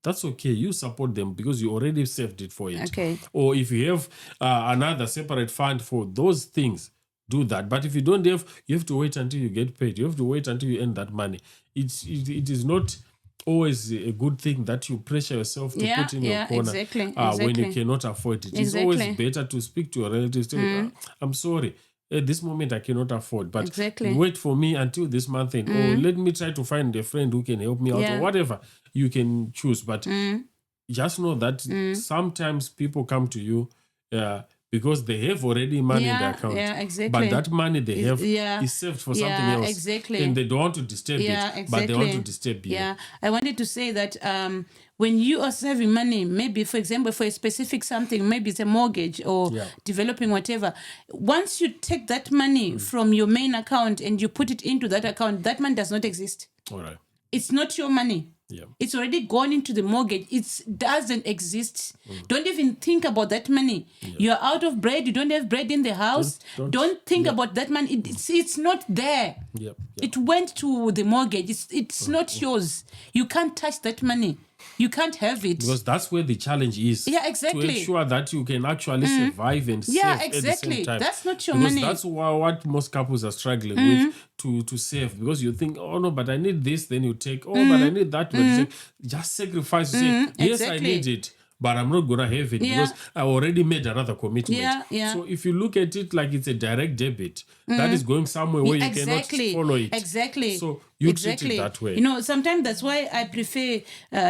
that's okay. You support them because you already saved it for it. Or if you have another separate fund for those things, do that. But if you don't have, you have to wait until you get paid. You have to wait until you earn that money. It is not always a good thing that you pressure yourself to put in your corner when you cannot afford it. It's always better to speak to your relatives. I'm sorry, at this moment I cannot afford, but wait for me until this month end, or let me try to find a friend who can help me out, or whatever you can choose. But just know that sometimes people come to you because they have already money in their account. Yeah, exactly. But that money they have yeah. is saved for something else. Exactly. And they don't want to disturb it, but they want to disturb you. Yeah, I wanted to say that when you are saving money, maybe, for example, for a specific something, maybe it's a mortgage or developing whatever, once you take that money from your main account and you put it into that account, that money does not exist. All right. It's not your money. Yeah. It's already gone into the mortgage. It doesn't exist. Don't even think about that money. You're out of bread. You don't have bread in the house. Don't think about that money. It's not there. It went to the mortgage. It's not yours. You can't touch that money. You can't have it. Because that's where the challenge is. Yeah, exactly. To ensure that you can actually survive and save at the same time. That's not your because money. That's what most couples are struggling with to save. Because you think, oh no, but I need this. Then you take, oh, but I need that. But you say, just sacrifice. You say, yes, I need it, but I'm not going to have it because I already made another commitment. So if you look at it like it's a direct debit, that is going somewhere where you cannot follow it. Exactly. So you treat it that way. You know, sometimes that's why I prefer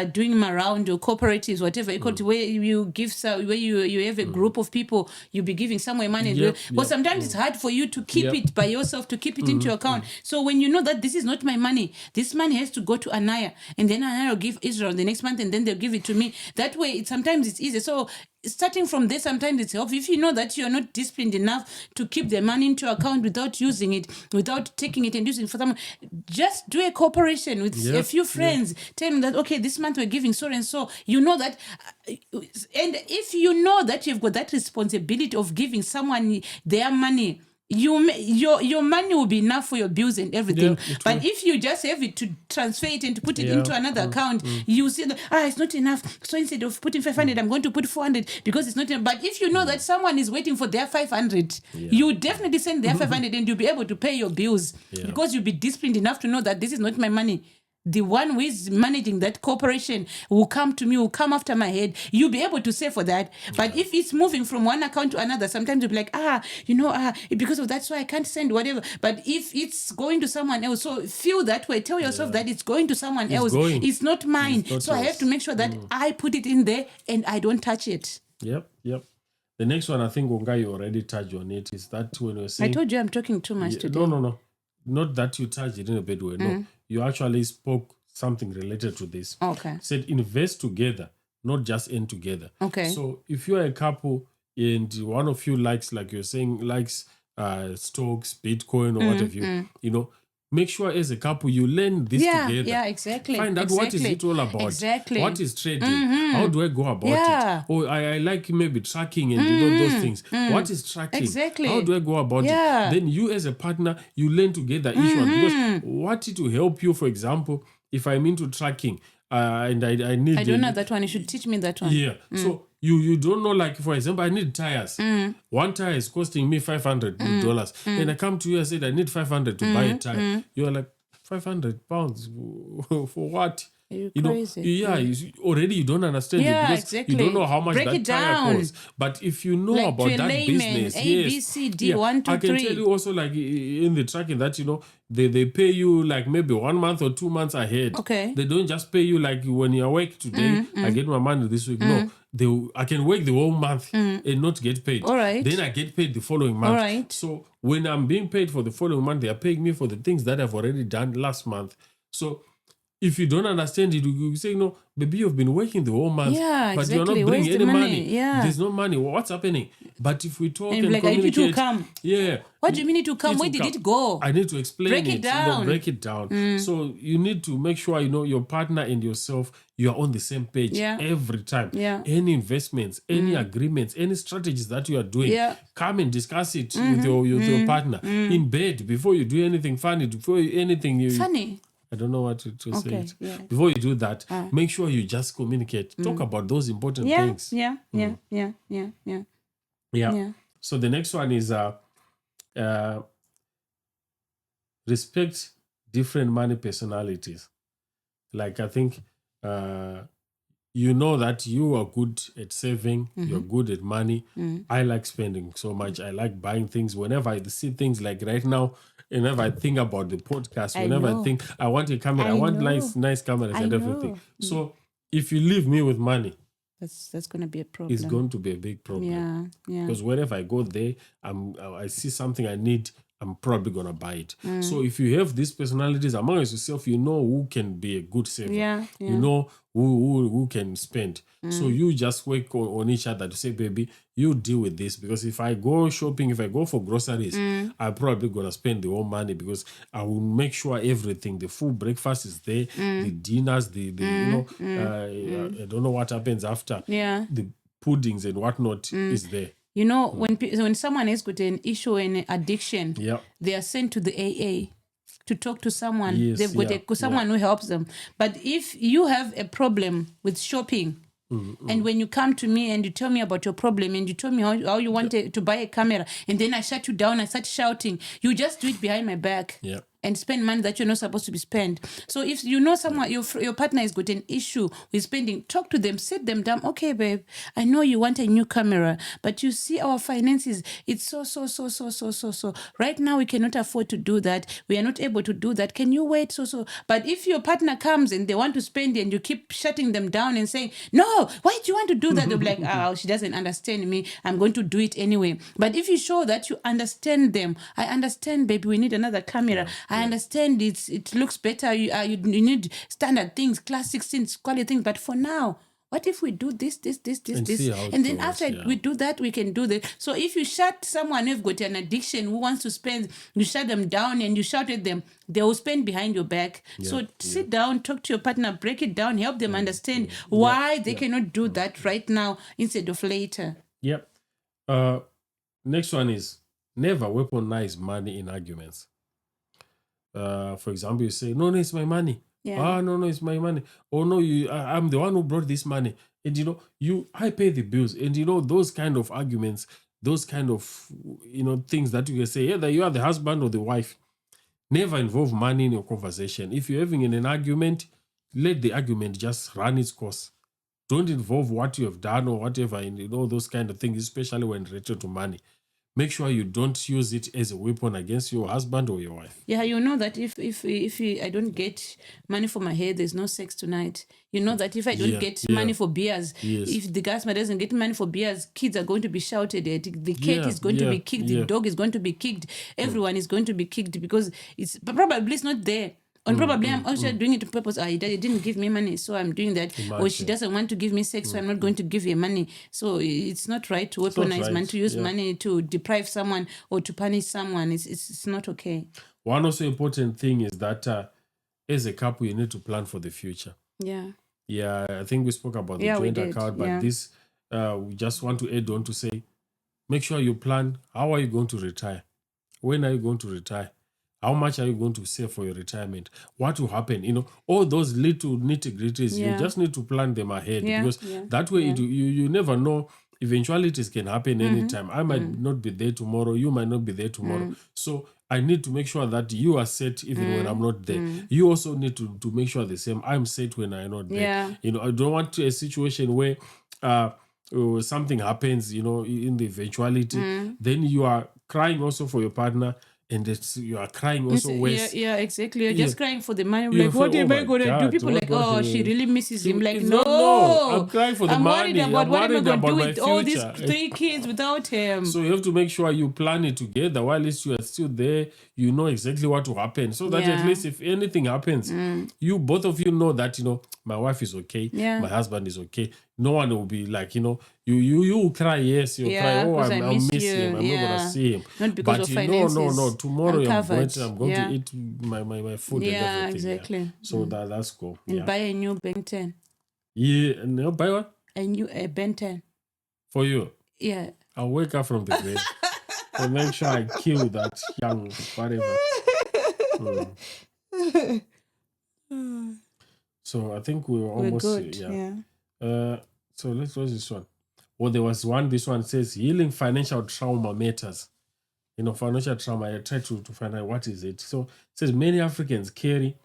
doing them around or cooperatives, whatever, where you give, where you have a group of people, you be giving somewhere money. But sometimes it's hard for you to keep it by yourself, to keep it into your account. So when you know that this is not my money, this money has to go to Anaya, and then Anaya will give Israel the next month, and then they'll give it to me. That way, sometimes it's easier. So starting from there, sometimes it's helpful. If you know that you're not disciplined enough to keep the money into your account without using it, without taking it and using it for someone, just do a cooperation with a few friends. Tell them that, okay, this month we're giving so and so. You know that, and if you know that you've got that responsibility of giving someone their money, your money will be enough for your bills and everything. But if you just have it to transfer it and to put it into another account, you see that it's not enough. So instead of putting 500, I'm going to put 400 because it's not enough. But if you know that someone is waiting for their 500, you definitely send their 500 and you'll be able to pay your bills because you'll be disciplined enough to know that this is not my money. The one who is managing that corporation will come to me, will come after my head. You'll be able to save for that. But if it's moving from one account to another, sometimes you'll be like, because of that, so I can't send whatever. But if it's going to someone else, so feel that way. Tell yourself that it's going to someone else. It's not mine. It's not so yours. I have to make sure that I put it in there and I don't touch it. Yep. The next one, I think, Onga, you already touched on it, is that when you're saying... I told you I'm talking too much today. No. Not that you touched it in a bad way. No. You actually spoke something related to this. Okay. Said invest together, not just earn together. Okay. So if you're a couple and one of you likes, like you're saying, likes stocks, Bitcoin or whatever, you know, make sure as a couple you learn this together. Yeah, exactly. Find out what is it all about. Exactly. What is trading? How do I go about it? Oh, I like maybe tracking and you know those things. What is tracking? Exactly. How do I go about it? Then you as a partner, you learn together each one. Because what it will help you, for example, if I'm into tracking and I need... I don't know that one. You should teach me that one. Yeah. So you don't know, like, for example, I need tires. One tire is costing me $500. And I come to you and said, I need 500 to buy a tire. You're like, £500 for what? You're crazy. Already you don't understand it because you don't know how much Break that tire costs. But if you know like about that layman, business, A, B, C, D, 1, 2, 3. I can tell you also, like in the tracking, that you know they pay you like maybe 1 month or 2 months ahead. Okay. They don't just pay you like when you awake today, I get my money this week. No. I can work the whole month and not get paid. All right. Then I get paid the following month. All right. So when I'm being paid for the following month, they are paying me for the things that I've already done last month. So if you don't understand it, you say, no, baby, you've been working the whole month, but you're not bringing any money. There's no money. What's happening? But if we talk and communicate... I need to come. What do you mean to come? Where did it go? I need to explain break it down. Break it down. So you need to make sure, you know, your partner and yourself, you are on the same page every time. Any investments, any agreements, any strategies that you are doing, come and discuss it with your partner. In bed, before you do anything funny, Funny? I don't know what to say it. Before you do that, make sure you just communicate. Talk about those important things. Yeah. So the next one is respect different money personalities. Like I think you know that you are good at saving, you're good at money. I like spending so much. I like buying things. Whenever I see things like right now, whenever I think about the podcast, whenever I think I want a camera, I want nice cameras and everything. So if you leave me with money, That's going to be a problem. It's going to be a big problem. Yeah. Because wherever I go there, I see something I need, I'm probably going to buy it. So if you have these personalities amongst yourself, you know who can be a good saver. Yeah. You know who can spend. So you just work on each other to say, baby, you deal with this. Because if I go shopping, if I go for groceries, I'm probably going to spend the whole money because I will make sure everything, the full breakfast is there, the dinners, the I don't know what happens after. Yeah. The puddings and whatnot is there. You know, when someone has got an issue and addiction, Yeah. they are sent to the AA to talk to someone. Yes, They've got someone who helps them. But if you have a problem with shopping, and when you come to me and you tell me about your problem and you tell me how you want to buy a camera, and then I shut you down, I start shouting, you just do it behind my back. Yeah. And spend money that you're not supposed to be spent. So if you know someone, your partner has got an issue with spending, talk to them, sit them down. Okay, babe, I know you want a new camera, but you see our finances, it's so. Right now, we cannot afford to do that. We are not able to do that. Can you wait? So. But if your partner comes and they want to spend and you keep shutting them down and saying, no, why do you want to do that? They'll be like, oh, she doesn't understand me. I'm going to do it anyway. But if you show that you understand them, I understand, baby, we need another camera. I understand it looks better. You need standard things, classic things, quality things. But for now, what if we do this? And then after we do that, we can do that. So if you shut someone who've got an addiction who wants to spend, you shut them down and you shout at them, they will spend behind your back. So sit down, talk to your partner, break it down, help them understand why they cannot do that right now instead of later. Yep. Next one is never weaponize money in arguments. For example, you say, no, it's my money. Yeah. No, it's my money. Oh no, I'm the one who brought this money. And I pay the bills. And those kind of arguments, those kind of things that you can say, either you are the husband or the wife, never involve money in your conversation. If you're having an argument, let the argument just run its course. Don't involve what you have done or whatever in those kind of things, especially when related to money. Make sure you don't use it as a weapon against your husband or your wife. Yeah, you know that if I don't get money for my hair, there's no sex tonight. You know that if I don't get money for beers, if the gas man doesn't get money for beers, kids are going to be shouted at. The cat is going to be kicked. The dog is going to be kicked. Everyone is going to be kicked because probably it's not there. And probably I'm also doing it on purpose. He didn't give me money, so I'm doing that. Or she doesn't want to give me sex, so I'm not going to give her money. So it's not right to weaponize money, to use money to deprive someone or to punish someone. It's not okay. One also important thing is that as a couple, you need to plan for the future. Yeah. Yeah, I think we spoke about the joint account, but this we just want to add on to say, make sure you plan. How are you going to retire? When are you going to retire? How much are you going to save for your retirement? What will happen? All those little nitty-gritties, you just need to plan them ahead because that way you never know. Eventualities can happen anytime. I might not be there tomorrow. You might not be there tomorrow. So I need to make sure that you are set even when I'm not there. You also need to make sure the same. I'm set when I'm not there. I don't want a situation where something happens, in the eventuality. Then you are crying also for your partner. And you are crying also. Yeah, exactly. You're just crying for the money. Like, what am I going to do? People like, oh, she really misses him. Like, no, I'm crying for the money. I'm worried about what am I going to do with future. all these 3 kids without him. So you have to make sure you plan it together while you are still there. You know exactly what will happen. So that at least if anything happens, you both of you know that, my wife is okay. My husband is okay. No one will be like, you will cry. Yes, you'll cry. Oh, I miss him. I'm not going to see him. Not because of finances. No. Tomorrow I'm going to eat my food and everything. Exactly. So that's cool. And buy a new Ben 10. Yeah, no, buy what? A Ben 10. For you? Yeah. I'll wake up from the grave and make sure I kill that young whatever. So I think we're almost good. Yeah. So let's close this one. Well, there was one. This one says healing financial trauma matters. Financial trauma. I tried to find out what is it. So it says many Africans carry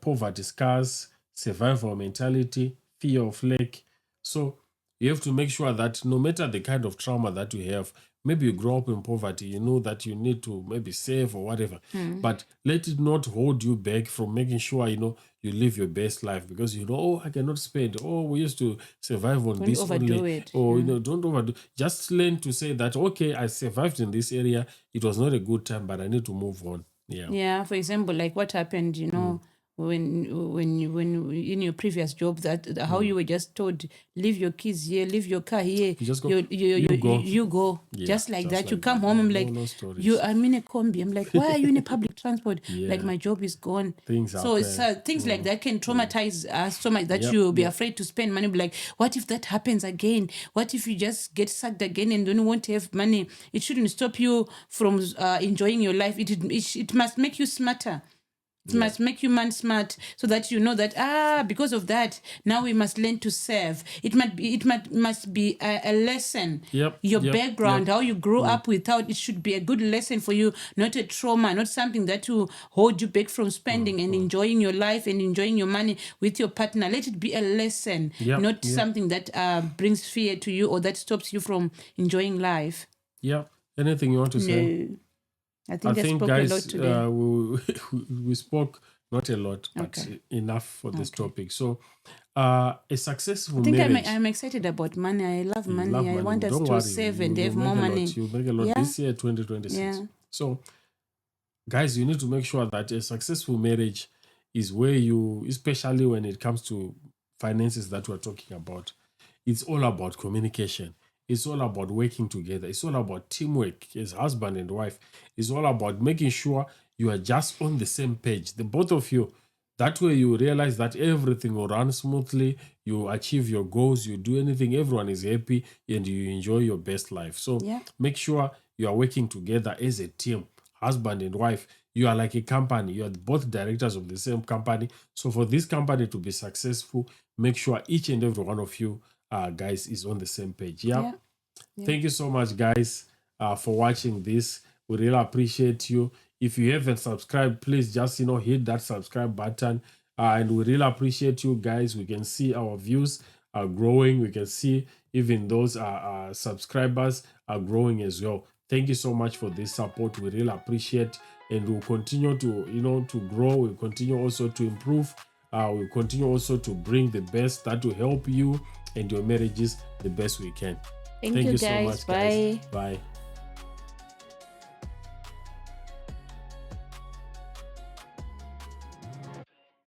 poverty scars, survival mentality, fear of lack. So you have to make sure that no matter the kind of trauma that you have, maybe you grow up in poverty, you know that you need to maybe save or whatever, but let it not hold you back from making sure, you live your best life, because I cannot spend. Oh, we used to survive on Don't this overdo only. it. Or don't overdo. Just learn to say that, okay, I survived in this area. It was not a good time, but I need to move on. Yeah, for example, like what happened, when in your previous job, that how you were just told, leave your kids here, leave your car here, You just go. you go. you go, Yeah, just like that. You like come that. home, I'm No, like, no stories. I'm in a combi. I'm like, why are you in a public transport? Like, Yeah. my job is gone. Things So happen. things like that can traumatize us so much that Yep, you'll be yep. afraid to spend money. Be like, what if that happens again? What if you just get sacked again and don't want to have money? It shouldn't stop you from enjoying your life. It must make you smarter. It must make you man smart, so that you know that because of that, now we must learn to serve. It must be a lesson. Yep, Your yep, background, yep. how you grew up without, it should be a good lesson for you, not a trauma, not something that will hold you back from spending and enjoying your life and enjoying your money with your partner. Let it be a lesson, Yep, not yep. something that brings fear to you or that stops you from enjoying life. Yep. Anything you want to say? No. I think I spoke guys, a lot today. we spoke not a lot, but Okay. enough for this Okay. topic. So, a successful I think marriage. I'm excited about money. I love You money. love I money. want us Don't to worry, save you and will have make more a lot. money. You make a lot Yeah. this year, 2026. Yeah. So, guys, you need to make sure that a successful marriage is where you, especially when it comes to finances that we're talking about, it's all about communication. It's all about working together. It's all about teamwork as husband and wife. It's all about making sure you are just on the same page, the both of you. That way you realize that everything will run smoothly, you achieve your goals, you do anything, everyone is happy, and you enjoy your best life. So Yeah. make sure you are working together as a team, husband and wife. You are like a company. You are both directors of the same company. So for this company to be successful, make sure each and every one of you guys is on the same page. Yeah. Thank you so much, guys, for watching this. We really appreciate you. If you haven't subscribed, please just hit that subscribe button. And we really appreciate you guys. We can see our views are growing. We can see even those subscribers are growing as well. Thank you so much for this support. We really appreciate, and we'll continue to grow. We'll continue also to improve. We'll continue also to bring the best that will help you and your marriages the best we can. Thank you, so guys. much, Bye. guys. Bye.